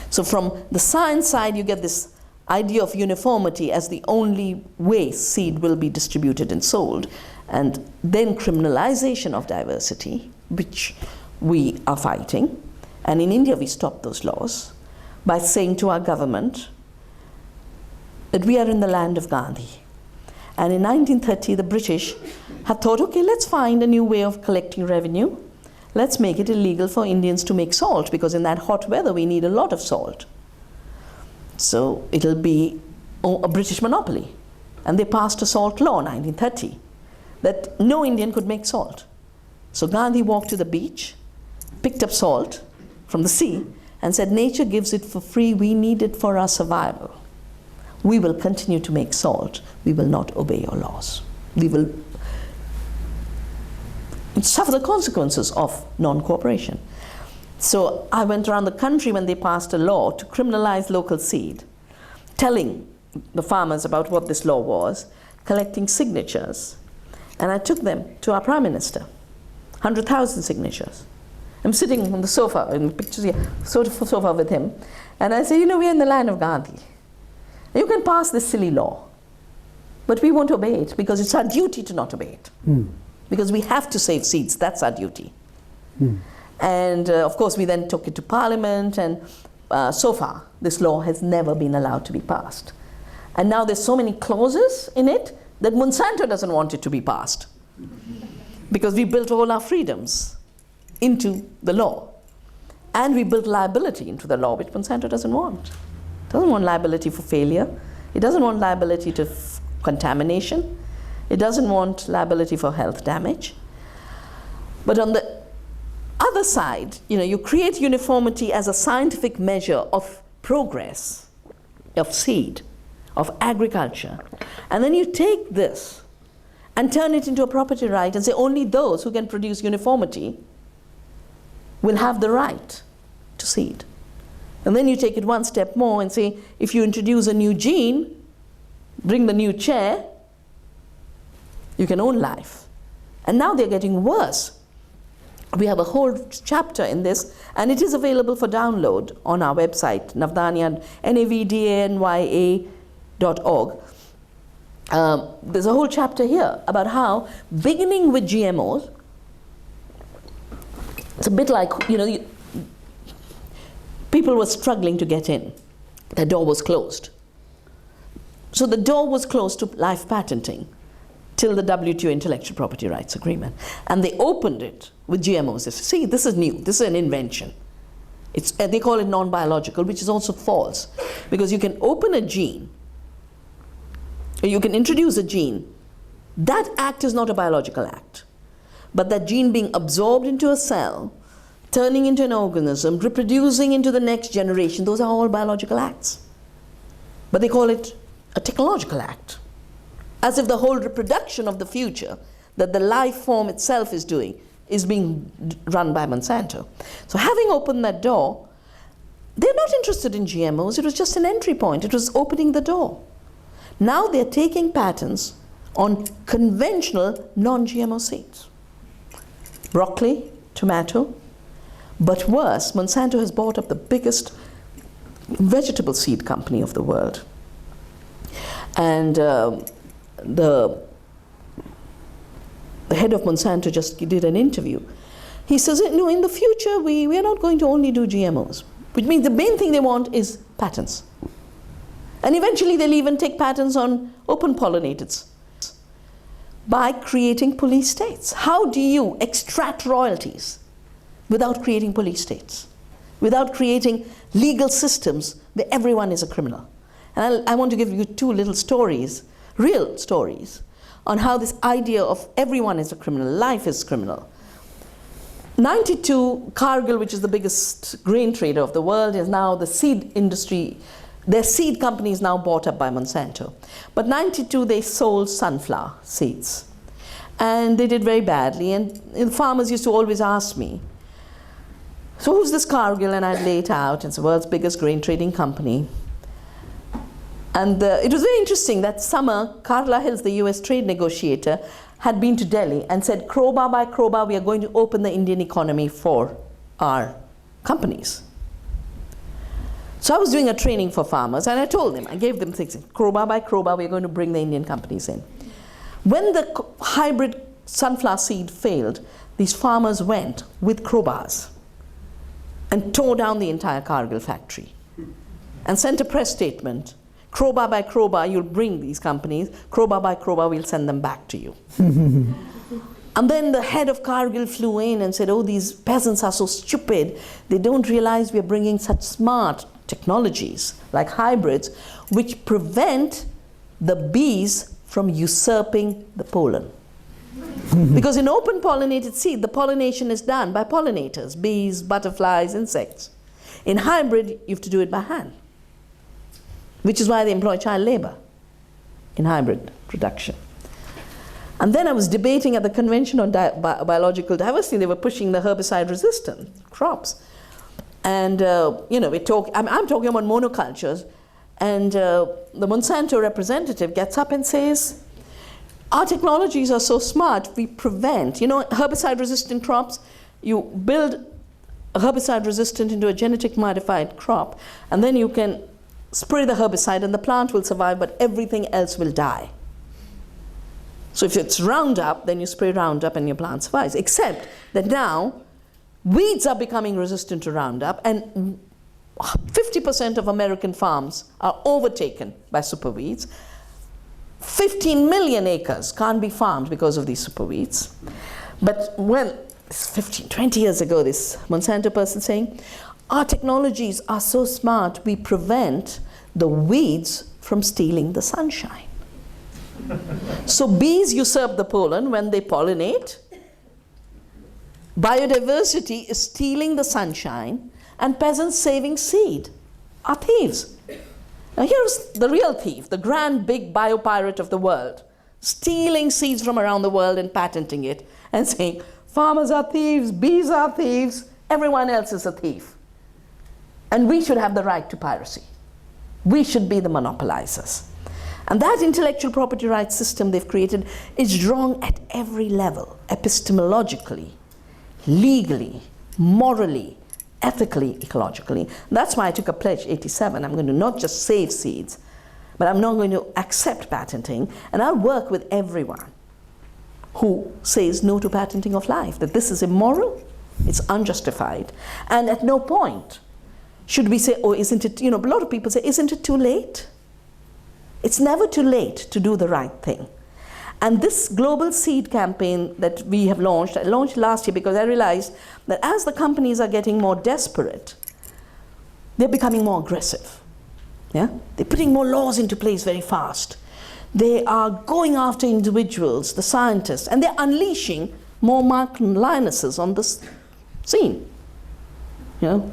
So from the science side, you get this idea of uniformity as the only way seed will be distributed and sold. And then criminalization of diversity, which we are fighting. And in India, we stopped those laws by saying to our government that we are in the land of Gandhi. And in 1930, the British had thought, okay, let's find a new way of collecting revenue. Let's make it illegal for Indians to make salt, because in that hot weather, we need a lot of salt. So it'll be a British monopoly. And they passed a salt law in 1930 that no Indian could make salt. So Gandhi walked to the beach, picked up salt from the sea, and said, nature gives it for free, we need it for our survival. We will continue to make salt, we will not obey your laws. We will suffer the consequences of non-cooperation. So I went around the country when they passed a law to criminalize local seed, telling the farmers about what this law was, collecting signatures, and I took them to our Prime Minister, 100,000 signatures. I'm sitting on the sofa, in the pictures here, sofa with him, and I say, we're in the land of Gandhi. You can pass this silly law, but we won't obey it because it's our duty to not obey it. Because we have to save seeds, that's our duty. And of course, we then took it to Parliament, and so far, this law has never been allowed to be passed. And now there's so many clauses in it that Monsanto doesn't want it to be passed. because we built all our freedoms into the law. And we built liability into the law, which Monsanto doesn't want. It doesn't want liability for failure. It doesn't want liability to contamination. It doesn't want liability for health damage. But on the other side, you create uniformity as a scientific measure of progress, of seed, of agriculture. And then you take this and turn it into a property right and say only those who can produce uniformity will have the right to seed. And then you take it one step more and say, if you introduce a new gene, bring the new chair, you can own life. And now they're getting worse. We have a whole chapter in this, and it is available for download on our website, Navdanya, navdanya.org. There's a whole chapter here about how, beginning with GMOs, it's a bit like, people were struggling to get in. The door was closed. So the door was closed to life patenting till the WTO Intellectual Property Rights Agreement. And they opened it with GMOs. They said, see, this is new. This is an invention. They call it non-biological, which is also false. Because you can open a gene, or you can introduce a gene. That act is not a biological act. But that gene being absorbed into a cell, turning into an organism, reproducing into the next generation, those are all biological acts. But they call it a technological act. As if the whole reproduction of the future that the life form itself is doing is being run by Monsanto. So having opened that door, they're not interested in GMOs. It was just an entry point. It was opening the door. Now they're taking patents on conventional non-GMO seeds. Broccoli, tomato, but worse, Monsanto has bought up the biggest vegetable seed company of the world. And the head of Monsanto just did an interview. He says, no, in the future, we are not going to only do GMOs, which means the main thing they want is patents. And eventually they'll even take patents on open pollinators by creating police states. How do you extract royalties without creating police states, without creating legal systems where everyone is a criminal? And I want to give you two little stories, real stories, on how this idea of everyone is a criminal, life is criminal. 92, Cargill, which is the biggest grain trader of the world, is now the seed industry. Their seed company is now bought up by Monsanto. But 92, they sold sunflower seeds. And they did very badly. And the farmers used to always ask me, so who's this Cargill? And I'd lay it out. It's the world's biggest grain trading company. And it was very interesting that summer, Carla Hills, the US trade negotiator, had been to Delhi and said, crowbar by crowbar, we are going to open the Indian economy for our companies. So I was doing a training for farmers, and I told them, I gave them things, crowbar by crowbar, we're going to bring the Indian companies in. When the hybrid sunflower seed failed, these farmers went with crowbars and tore down the entire Cargill factory and sent a press statement, crowbar by crowbar, you'll bring these companies, crowbar by crowbar, we'll send them back to you. And then the head of Cargill flew in and said, oh, these peasants are so stupid, they don't realize we're bringing such smart technologies like hybrids which prevent the bees from usurping the pollen. Because in open pollinated seed, the pollination is done by pollinators, bees, butterflies, insects. In hybrid, you have to do it by hand, which is why they employ child labor in hybrid production. And then I was debating at the Convention on Biological Diversity. They were pushing the herbicide-resistant crops. And, I'm talking about monocultures. And the Monsanto representative gets up and says, our technologies are so smart, we prevent, herbicide-resistant crops, you build a herbicide-resistant into a genetic modified crop, and then you can spray the herbicide and the plant will survive, but everything else will die. So if it's Roundup, then you spray Roundup and your plant survives. Except that now, weeds are becoming resistant to Roundup, and 50% of American farms are overtaken by superweeds. 15 million acres can't be farmed because of these superweeds. But when, 15, 20 years ago, this Monsanto person saying, our technologies are so smart, we prevent the weeds from stealing the sunshine. So bees usurp the pollen when they pollinate. Biodiversity is stealing the sunshine, and peasants saving seed are thieves. Now here's the real thief, the grand big biopirate of the world, stealing seeds from around the world and patenting it and saying, farmers are thieves, bees are thieves, everyone else is a thief. And we should have the right to piracy. We should be the monopolizers. And that intellectual property rights system they've created is wrong at every level, epistemologically, legally, morally, ethically, ecologically. That's why I took a pledge, 87. I'm going to not just save seeds, but I'm not going to accept patenting, and I'll work with everyone who says no to patenting of life, that this is immoral, it's unjustified, and at no point should we say, oh, isn't it, a lot of people say, isn't it too late? It's never too late to do the right thing. And this global seed campaign that we have launched, I launched last year because I realized that as the companies are getting more desperate, they're becoming more aggressive. Yeah? They're putting more laws into place very fast. They are going after individuals, the scientists, and they're unleashing more Martin Linuses on this scene.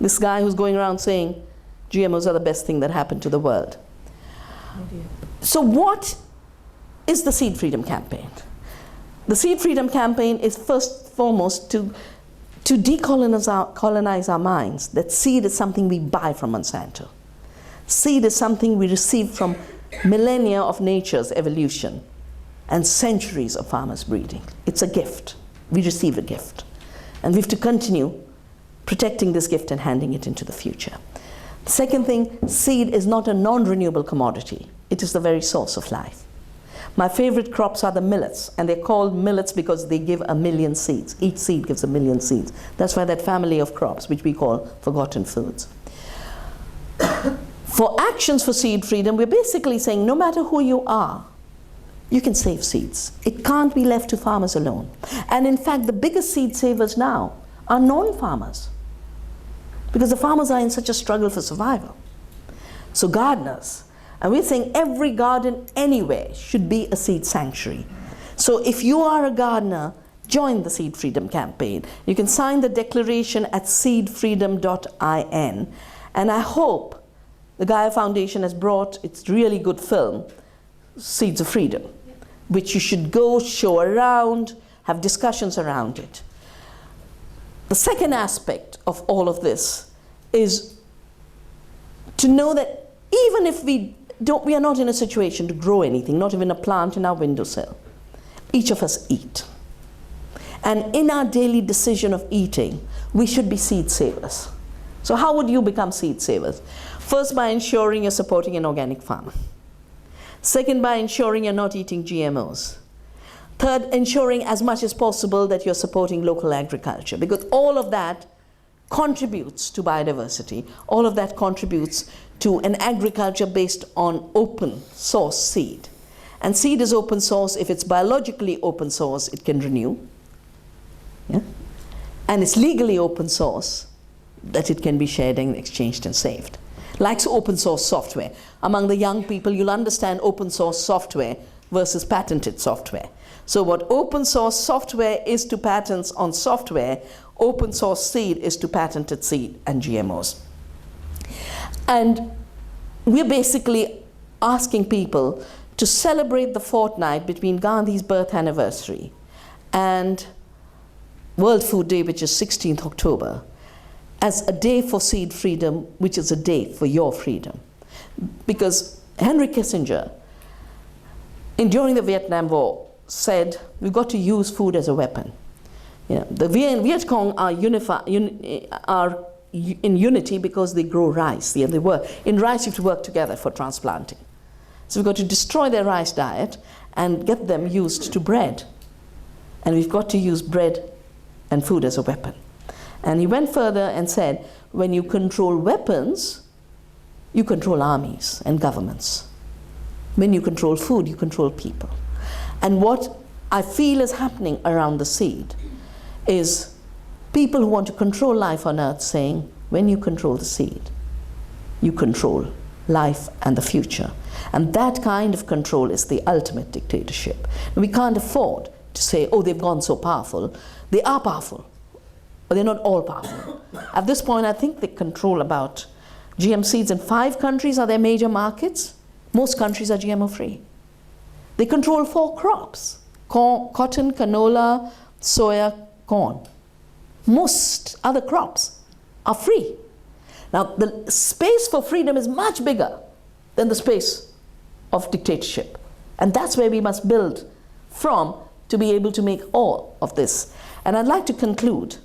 This guy who's going around saying GMOs are the best thing that happened to the world. So what is the Seed Freedom Campaign? The Seed Freedom Campaign is first foremost to colonize our minds, that seed is something we buy from Monsanto. Seed is something we receive from millennia of nature's evolution and centuries of farmers breeding. It's a gift. We receive a gift. And we have to continue protecting this gift and handing it into the future. The second thing, seed is not a non-renewable commodity. It is the very source of life. My favorite crops are the millets, and they're called millets because they give 1 million seeds. Each seed gives 1 million seeds. That's why that family of crops, which we call forgotten foods. For actions for seed freedom, we're basically saying no matter who you are, you can save seeds. It can't be left to farmers alone. And in fact, the biggest seed savers now are non-farmers, because the farmers are in such a struggle for survival. So gardeners, and we're saying every garden anywhere should be a seed sanctuary. So if you are a gardener, join the Seed Freedom Campaign. You can sign the declaration at seedfreedom.in. And I hope the Gaia Foundation has brought its really good film, Seeds of Freedom, which you should go show around, have discussions around it. The second aspect of all of this is to know that even if we are not in a situation to grow anything, not even a plant in our windowsill, each of us eat. And in our daily decision of eating, we should be seed savers. So how would you become seed savers? First, by ensuring you're supporting an organic farmer. Second, by ensuring you're not eating GMOs. Third, ensuring as much as possible that you're supporting local agriculture, because all of that contributes to biodiversity. All of that contributes to an agriculture based on open source seed. And seed is open source. If it's biologically open source, it can renew. Yeah? And it's legally open source, that it can be shared and exchanged and saved. Like open source software. Among the young people, you'll understand open source software versus patented software. So what open source software is to patents on software, open source seed is to patented seed and GMOs. And we're basically asking people to celebrate the fortnight between Gandhi's birth anniversary and World Food Day, which is 16th October, as a day for seed freedom, which is a day for your freedom. Because Henry Kissinger, during the Vietnam War, said we've got to use food as a weapon. The Viet Cong are in unity because they grow rice. In rice you have to work together for transplanting. So we've got to destroy their rice diet and get them used to bread. And we've got to use bread and food as a weapon. And he went further and said, when you control weapons, you control armies and governments. When you control food, you control people. And what I feel is happening around the seed, is people who want to control life on earth saying, when you control the seed, you control life and the future. And that kind of control is the ultimate dictatorship. And we can't afford to say, oh, they've gone so powerful. They are powerful, but they're not all powerful. At this point, I think they control about GM seeds in 5 countries are their major markets. Most countries are GMO free. They control 4 crops: cotton, canola, soya, corn. Most other crops are free. Now, the space for freedom is much bigger than the space of dictatorship. And that's where we must build from to be able to make all of this. And I'd like to conclude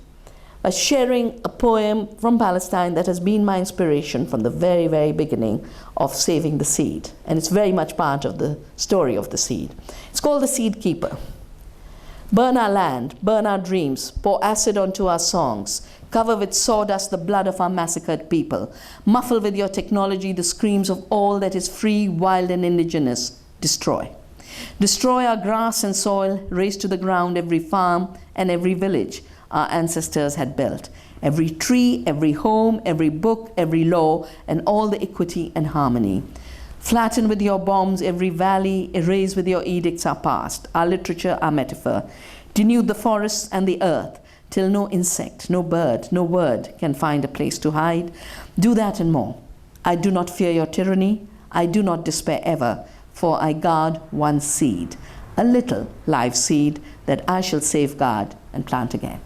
by sharing a poem from Palestine that has been my inspiration from the very, very beginning of saving the seed. And it's very much part of the story of the seed. It's called The Seed Keeper. Burn our land, burn our dreams, pour acid onto our songs, cover with sawdust the blood of our massacred people, muffle with your technology the screams of all that is free, wild, and indigenous. Destroy. Destroy our grass and soil, raze to the ground every farm and every village our ancestors had built, every tree, every home, every book, every law, and all the equity and harmony. Flatten with your bombs every valley, erase with your edicts our past, our literature, our metaphor. Denude the forests and the earth, till no insect, no bird, no word can find a place to hide. Do that and more. I do not fear your tyranny. I do not despair ever, for I guard one seed, a little live seed that I shall safeguard and plant again.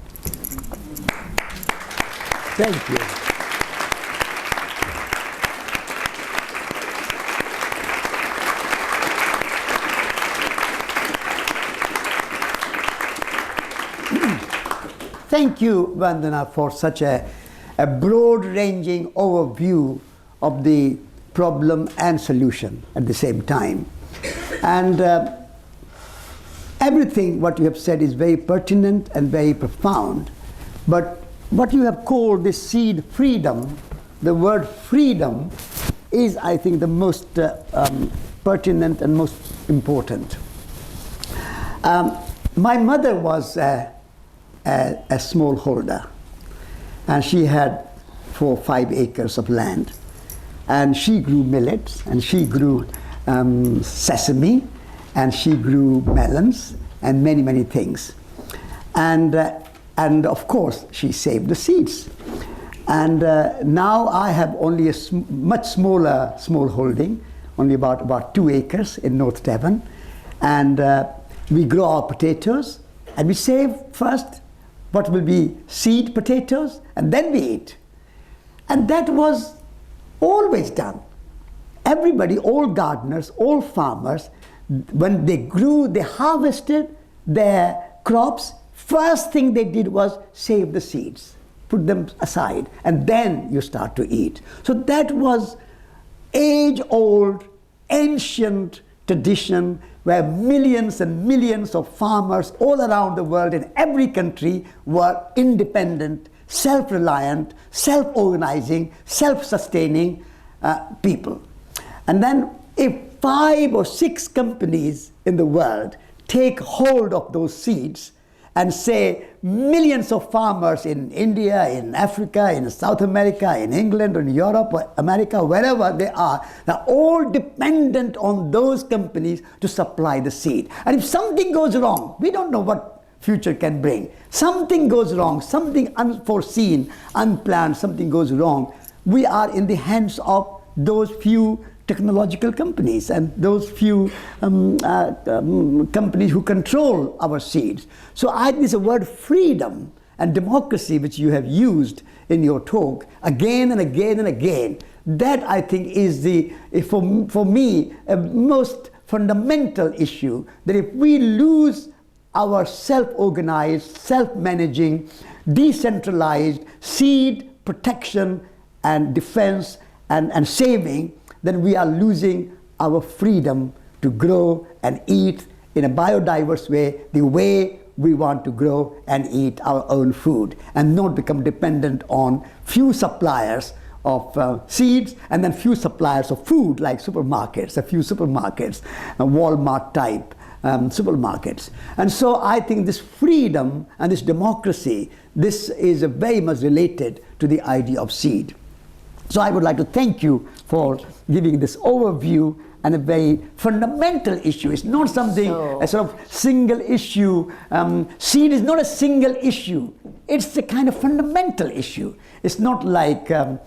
Thank you. Thank you, Vandana, for such a broad-ranging overview of the problem and solution at the same time. And everything what you have said is very pertinent and very profound. But what you have called this seed freedom, the word freedom, is, I think, the most pertinent and most important. My mother was a smallholder, and she had 4 or 5 acres of land, and she grew millets, and she grew sesame, and she grew melons, and many, many things. And of course, she saved the seeds. And now I have only a much smaller holding, only about 2 acres in North Devon, and we grow our potatoes, and we save first what will be seed potatoes, and then we eat. And that was always done. Everybody, all gardeners, all farmers, when they grew, they harvested their crops, first thing they did was save the seeds, put them aside, and then you start to eat. So that was age-old, ancient tradition where millions and millions of farmers all around the world in every country were independent, self-reliant, self-organizing, self-sustaining people. And then if 5 or 6 companies in the world take hold of those seeds and say millions of farmers in India, in Africa, in South America, in England, or in Europe, or America, wherever they are, they're all dependent on those companies to supply the seed. And if something goes wrong, we don't know what future can bring. Something goes wrong, something unforeseen, unplanned, something goes wrong, we are in the hands of those few technological companies and those few companies who control our seeds. So this word freedom and democracy, which you have used in your talk again and again and again, that I think is for me a most fundamental issue, that if we lose our self-organized, self-managing, decentralized seed protection and defense and saving, then we are losing our freedom to grow and eat in a biodiverse way, the way we want to grow and eat our own food, and not become dependent on few suppliers of seeds and then few suppliers of food, like supermarkets, a few supermarkets, Walmart type, supermarkets. And so I think this freedom and this democracy, this is very much related to the idea of seed. So I would like to thank you for giving this overview and a very fundamental issue. It's not something, a sort of single issue. Seed is not a single issue. It's a kind of fundamental issue. It's not like sort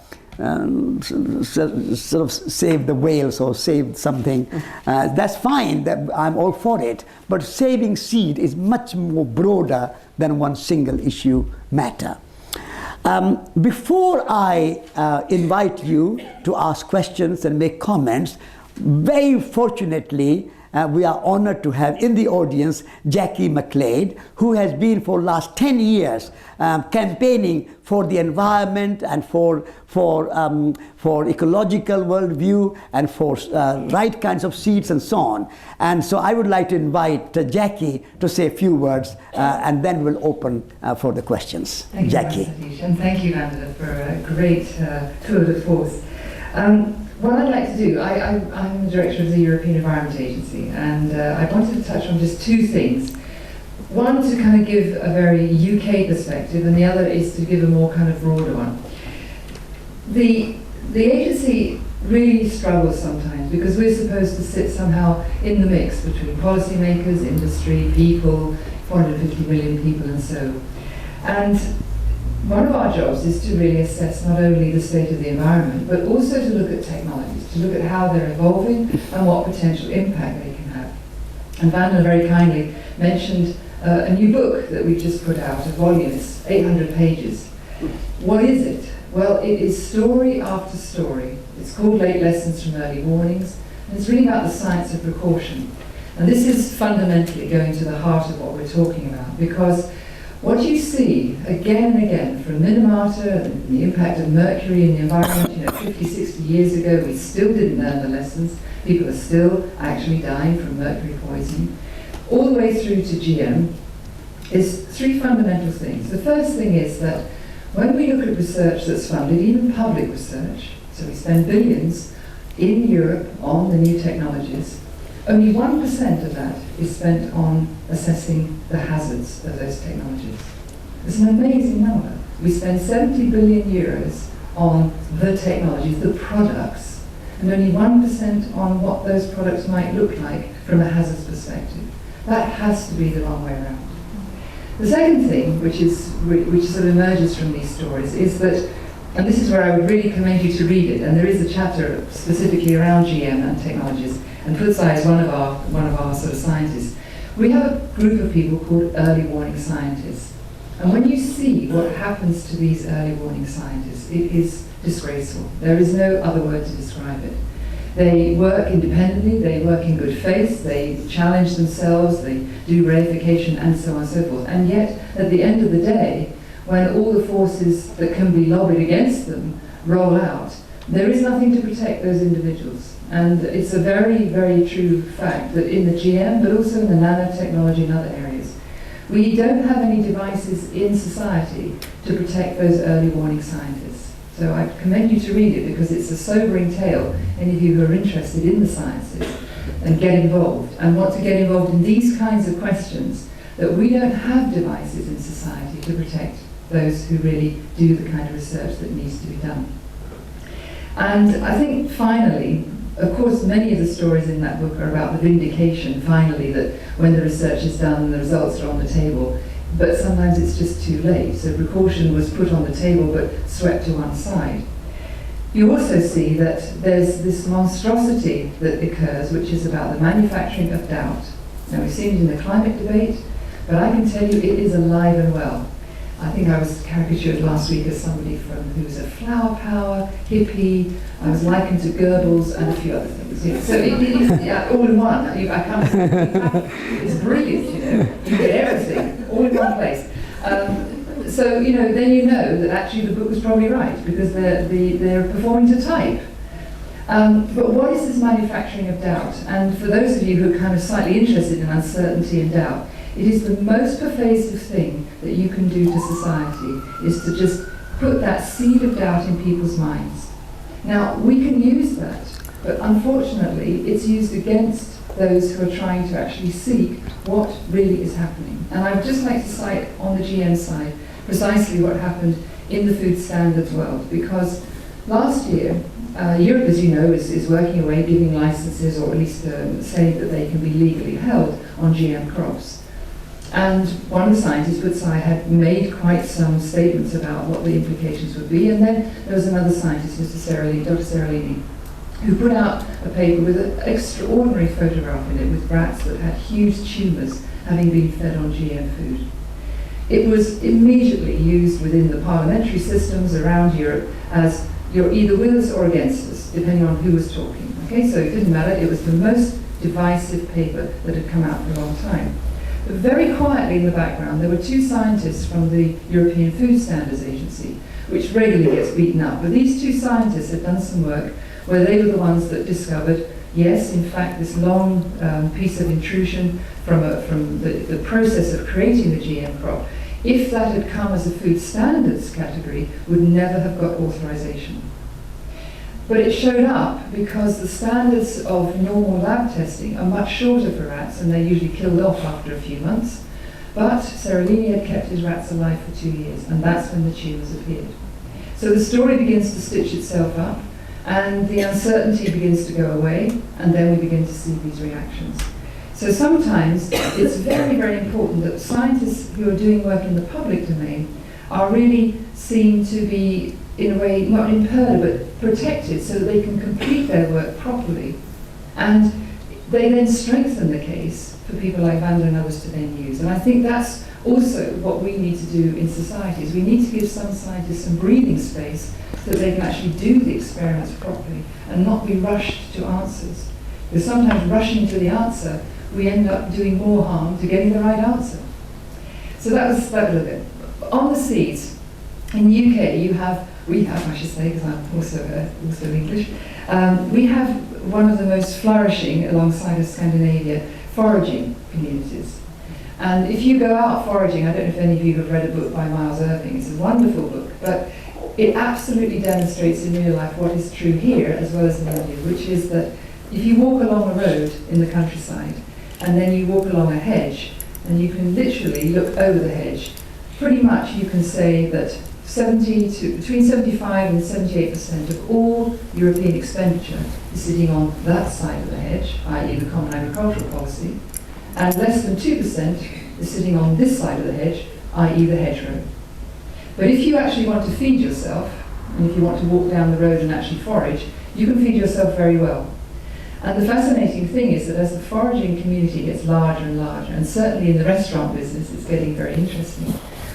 of save the whales or save something. That's fine, I'm all for it. But saving seed is much more broader than one single issue matter. Before I invite you to ask questions and make comments, very fortunately, we are honored to have in the audience Jackie McLeod, who has been for the last 10 years campaigning for the environment and for ecological worldview and for right kinds of seeds and so on. And so I would like to invite Jackie to say a few words and then we'll open for the questions. Thank Jackie. You, Satish, and thank you, Vandana, for a great tour de force. What I'd like to do, I'm the director of the European Environment Agency, and I wanted to touch on just two things. One, to kind of give a very UK perspective, and the other is to give a more kind of broader one. The agency really struggles sometimes because we're supposed to sit somehow in the mix between policymakers, industry, people, 450 million people and so. And one of our jobs is to really assess not only the state of the environment, but also to look at technologies, to look at how they're evolving and what potential impact they can have. And Vandana very kindly mentioned a new book that we've just put out, a volume, it's 800 pages. What is it? Well, it is story after story. It's called Late Lessons from Early Warnings, and it's really about the science of precaution. And this is fundamentally going to the heart of what we're talking about, because what you see again and again from Minamata and the impact of mercury in the environment, 50, 60 years ago, we still didn't learn the lessons. People are still actually dying from mercury poisoning. All the way through to GM is three fundamental things. The first thing is that when we look at research that's funded, even public research, so we spend billions in Europe on the new technologies, only 1% of that is spent on assessing the hazards of those technologies. It's an amazing number. We spend 70 billion euros on the technologies, the products, and only 1% on what those products might look like from a hazards perspective. That has to be the wrong way around. The second thing, which sort of emerges from these stories, is that, and this is where I would really commend you to read it, and there is a chapter specifically around GM and technologies, and Putzai is one of our sort of scientists. We have a group of people called early warning scientists. And when you see what happens to these early warning scientists, it is disgraceful. There is no other word to describe it. They work independently, they work in good faith, they challenge themselves, they do reification and so on and so forth. And yet, at the end of the day, when all the forces that can be lobbied against them roll out, there is nothing to protect those individuals. And it's a very, very true fact that in the GM, but also in the nanotechnology and other areas, we don't have any devices in society to protect those early warning scientists. So I commend you to read it because it's a sobering tale, any of you who are interested in the sciences, and get involved, and want to get involved in these kinds of questions, that we don't have devices in society to protect those who really do the kind of research that needs to be done. And I think finally, of course, many of the stories in that book are about the vindication, finally, that when the research is done and the results are on the table, but sometimes it's just too late. So precaution was put on the table but swept to one side. You also see that there's this monstrosity that occurs, which is about the manufacturing of doubt. Now, we've seen it in the climate debate, but I can tell you it is alive and well. I think I was caricatured last week as somebody who was a flower power, hippie. I was likened to Goebbels and a few other things. So it is all in one. It's brilliant, You get everything all in one place. So then you know that actually the book was probably right because they're performing to type. But what is this manufacturing of doubt? And for those of you who are kind of slightly interested in uncertainty and doubt, it is the most pervasive thing that you can do to society, is to just put that seed of doubt in people's minds. Now, we can use that But unfortunately, it's used against those who are trying to actually seek what really is happening. And I would just like to cite on the GM side precisely what happened in the food standards world, because last year, Europe, as you know, is working away, giving licenses, or at least saying that they can be legally held on GM crops. And one of the scientists, Woodside, had made quite some statements about what the implications would be. And then there was another scientist, Dr. Seralini, who put out a paper with an extraordinary photograph in it with rats that had huge tumours having been fed on GM food. It was immediately used within the parliamentary systems around Europe as you're either with us or against us, depending on who was talking. Okay, so it didn't matter. It was the most divisive paper that had come out for a long time. But very quietly in the background, there were two scientists from the European Food Standards Agency, which regularly gets beaten up. But these two scientists had done some work where they were the ones that discovered, yes, in fact, this long piece of intrusion from the process of creating the GM crop, if that had come as a food standards category, would never have got authorization. But it showed up because the standards of normal lab testing are much shorter for rats, and they're usually killed off after a few months. But Seralini had kept his rats alive for 2 years, and that's when the tumours appeared. So the story begins to stitch itself up, and the uncertainty begins to go away, and then we begin to see these reactions. So sometimes it's very, very important that scientists who are doing work in the public domain are really seen to be, in a way, not impaired, but protected so that they can complete their work properly. And they then strengthen the case for people like Vandana and others to then use. And I think that's also what we need to do in society, is we need to give some scientists some breathing space so that they can actually do the experiments properly and not be rushed to answers. Because sometimes rushing to the answer, we end up doing more harm to getting the right answer. So that was that little bit. On the seeds, in the UK, we have, I should say, because I'm also English, we have one of the most flourishing, alongside of Scandinavia, foraging communities. And if you go out foraging, I don't know if any of you have read a book by Miles Irving, it's a wonderful book, but it absolutely demonstrates in real life what is true here as well as in India, which is that if you walk along a road in the countryside, and then you walk along a hedge, and you can literally look over the hedge, pretty much you can say that between 75 and 78% of all European expenditure is sitting on that side of the hedge, i.e. the Common Agricultural Policy, and less than 2% is sitting on this side of the hedge, i.e. the hedgerow. But if you actually want to feed yourself, and if you want to walk down the road and actually forage, you can feed yourself very well. And the fascinating thing is that as the foraging community gets larger and larger, and certainly in the restaurant business it's getting very interesting,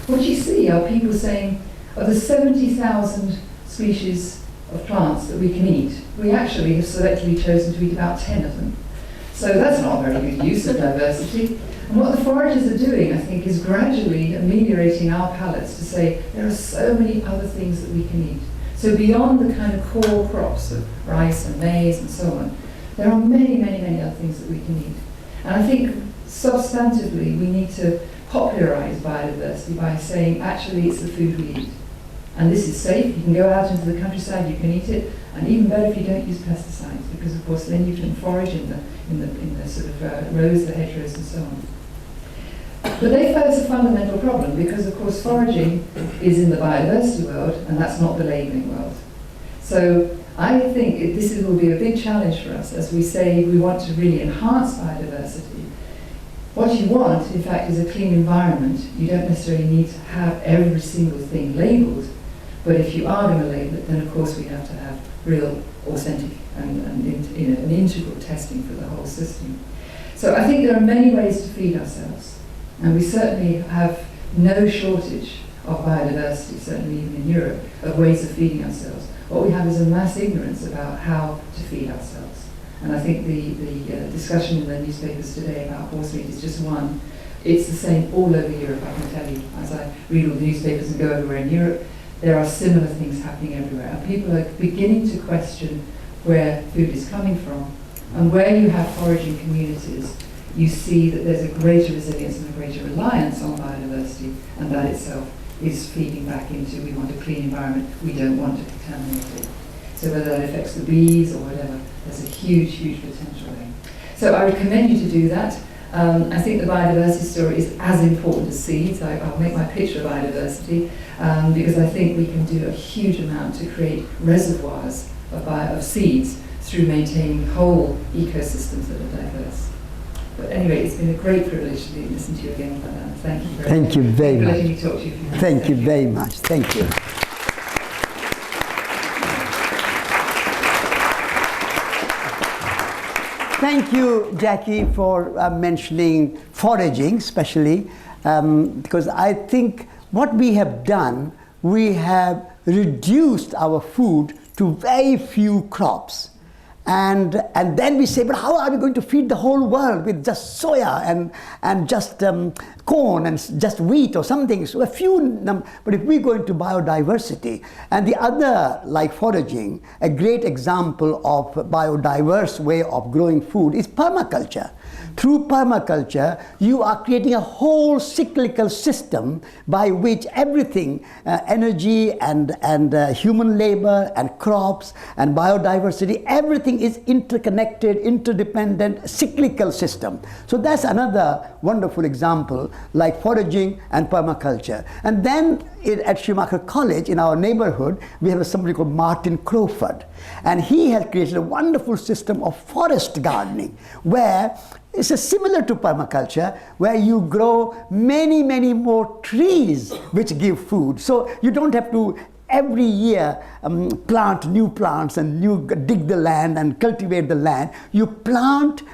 what you see are people saying, of the 70,000 species of plants that we can eat, we actually have selectively chosen to eat about 10 of them. So that's not a very good use of diversity. And what the foragers are doing, I think, is gradually ameliorating our palates to say there are so many other things that we can eat. So beyond the kind of core crops of rice and maize and so on, there are many, many, many other things that we can eat. And I think substantively we need to popularize biodiversity by saying actually it's the food we eat. And this is safe, you can go out into the countryside, you can eat it, and even better if you don't use pesticides, because of course then you can forage in the sort of rows, the hedgerows and so on. But they pose a fundamental problem because of course foraging is in the biodiversity world and that's not the labelling world. So I think this will be a big challenge for us as we say we want to really enhance biodiversity. What you want, in fact, is a clean environment. You don't necessarily need to have every single thing labelled, but if you are going to label it, then of course we have to have real, authentic and an integral testing for the whole system. So I think there are many ways to feed ourselves, and we certainly have no shortage of biodiversity, certainly even in Europe, of ways of feeding ourselves. What we have is a mass ignorance about how to feed ourselves. And I think the discussion in the newspapers today about horse meat is just one. It's the same all over Europe, I can tell you. As I read all the newspapers and go everywhere in Europe, there are similar things happening everywhere. And people are beginning to question where food is coming from. And where you have foraging communities, you see that there's a greater resilience and a greater reliance on biodiversity, and that itself is feeding back into we want a clean environment, we don't want to contaminate it. So whether that affects the bees or whatever, there's a huge, huge potential there. So I would commend you to do that. I think the biodiversity story is as important as seeds. I'll make my pitch for biodiversity because I think we can do a huge amount to create reservoirs of seeds through maintaining whole ecosystems that are diverse. But anyway, it's been a great privilege to listen to you again, Vandana. Thank you very much. Thank you very much. For letting me talk to you. Thank you very much. Thank you. Thank you, Jackie, for mentioning foraging, especially, because I think what we have done, we have reduced our food to very few crops. And then we say, but how are we going to feed the whole world with just soya and just corn and just wheat or something? So a few, but if we go into biodiversity, and the other, like foraging, a great example of a biodiverse way of growing food is permaculture. Through permaculture, you are creating a whole cyclical system by which everything, energy and human labor and crops and biodiversity, everything is interconnected, interdependent, cyclical system. So that's another wonderful example, like foraging and permaculture. And then at Schumacher College, in our neighborhood, we have somebody called Martin Crawford. And he has created a wonderful system of forest gardening, where it's similar to permaculture, where you grow many, many more trees which give food. So you don't have to every year plant new plants and dig the land and cultivate the land. You plant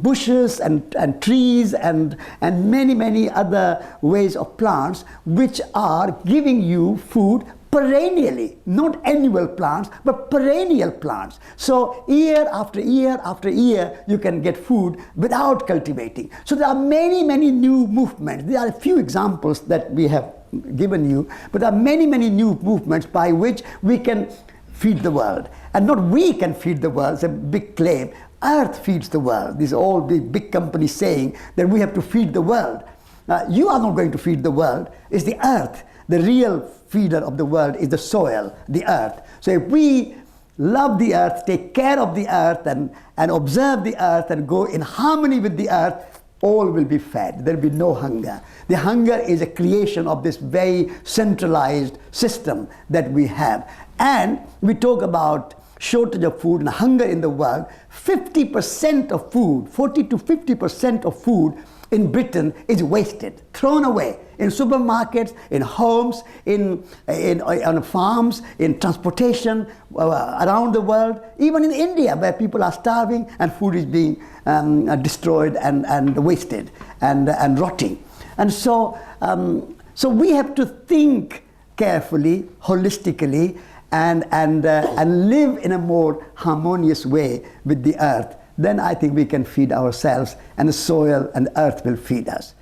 bushes and trees and many, many other ways of plants which are giving you food perennially, not annual plants, but perennial plants. So year after year after year, you can get food without cultivating. So there are many, many new movements. There are a few examples that we have given you, but there are many, many new movements by which we can feed the world. And not we can feed the world, it's a big claim. Earth feeds the world. These are all the big companies saying that we have to feed the world. You are not going to feed the world, it's the earth. The real feeder of the world is the soil, the earth. So if we love the earth, take care of the earth and observe the earth and go in harmony with the earth, all will be fed. There will be no hunger. The hunger is a creation of this very centralized system that we have. And we talk about shortage of food and hunger in the world. 50% of food, 40 to 50% of food in Britain is wasted, thrown away in supermarkets, in homes, on farms, in transportation around the world, even in India, where people are starving and food is being destroyed and wasted and rotting. And so we have to think carefully, holistically, and live in a more harmonious way with the earth. Then I think we can feed ourselves, and the soil and the earth will feed us.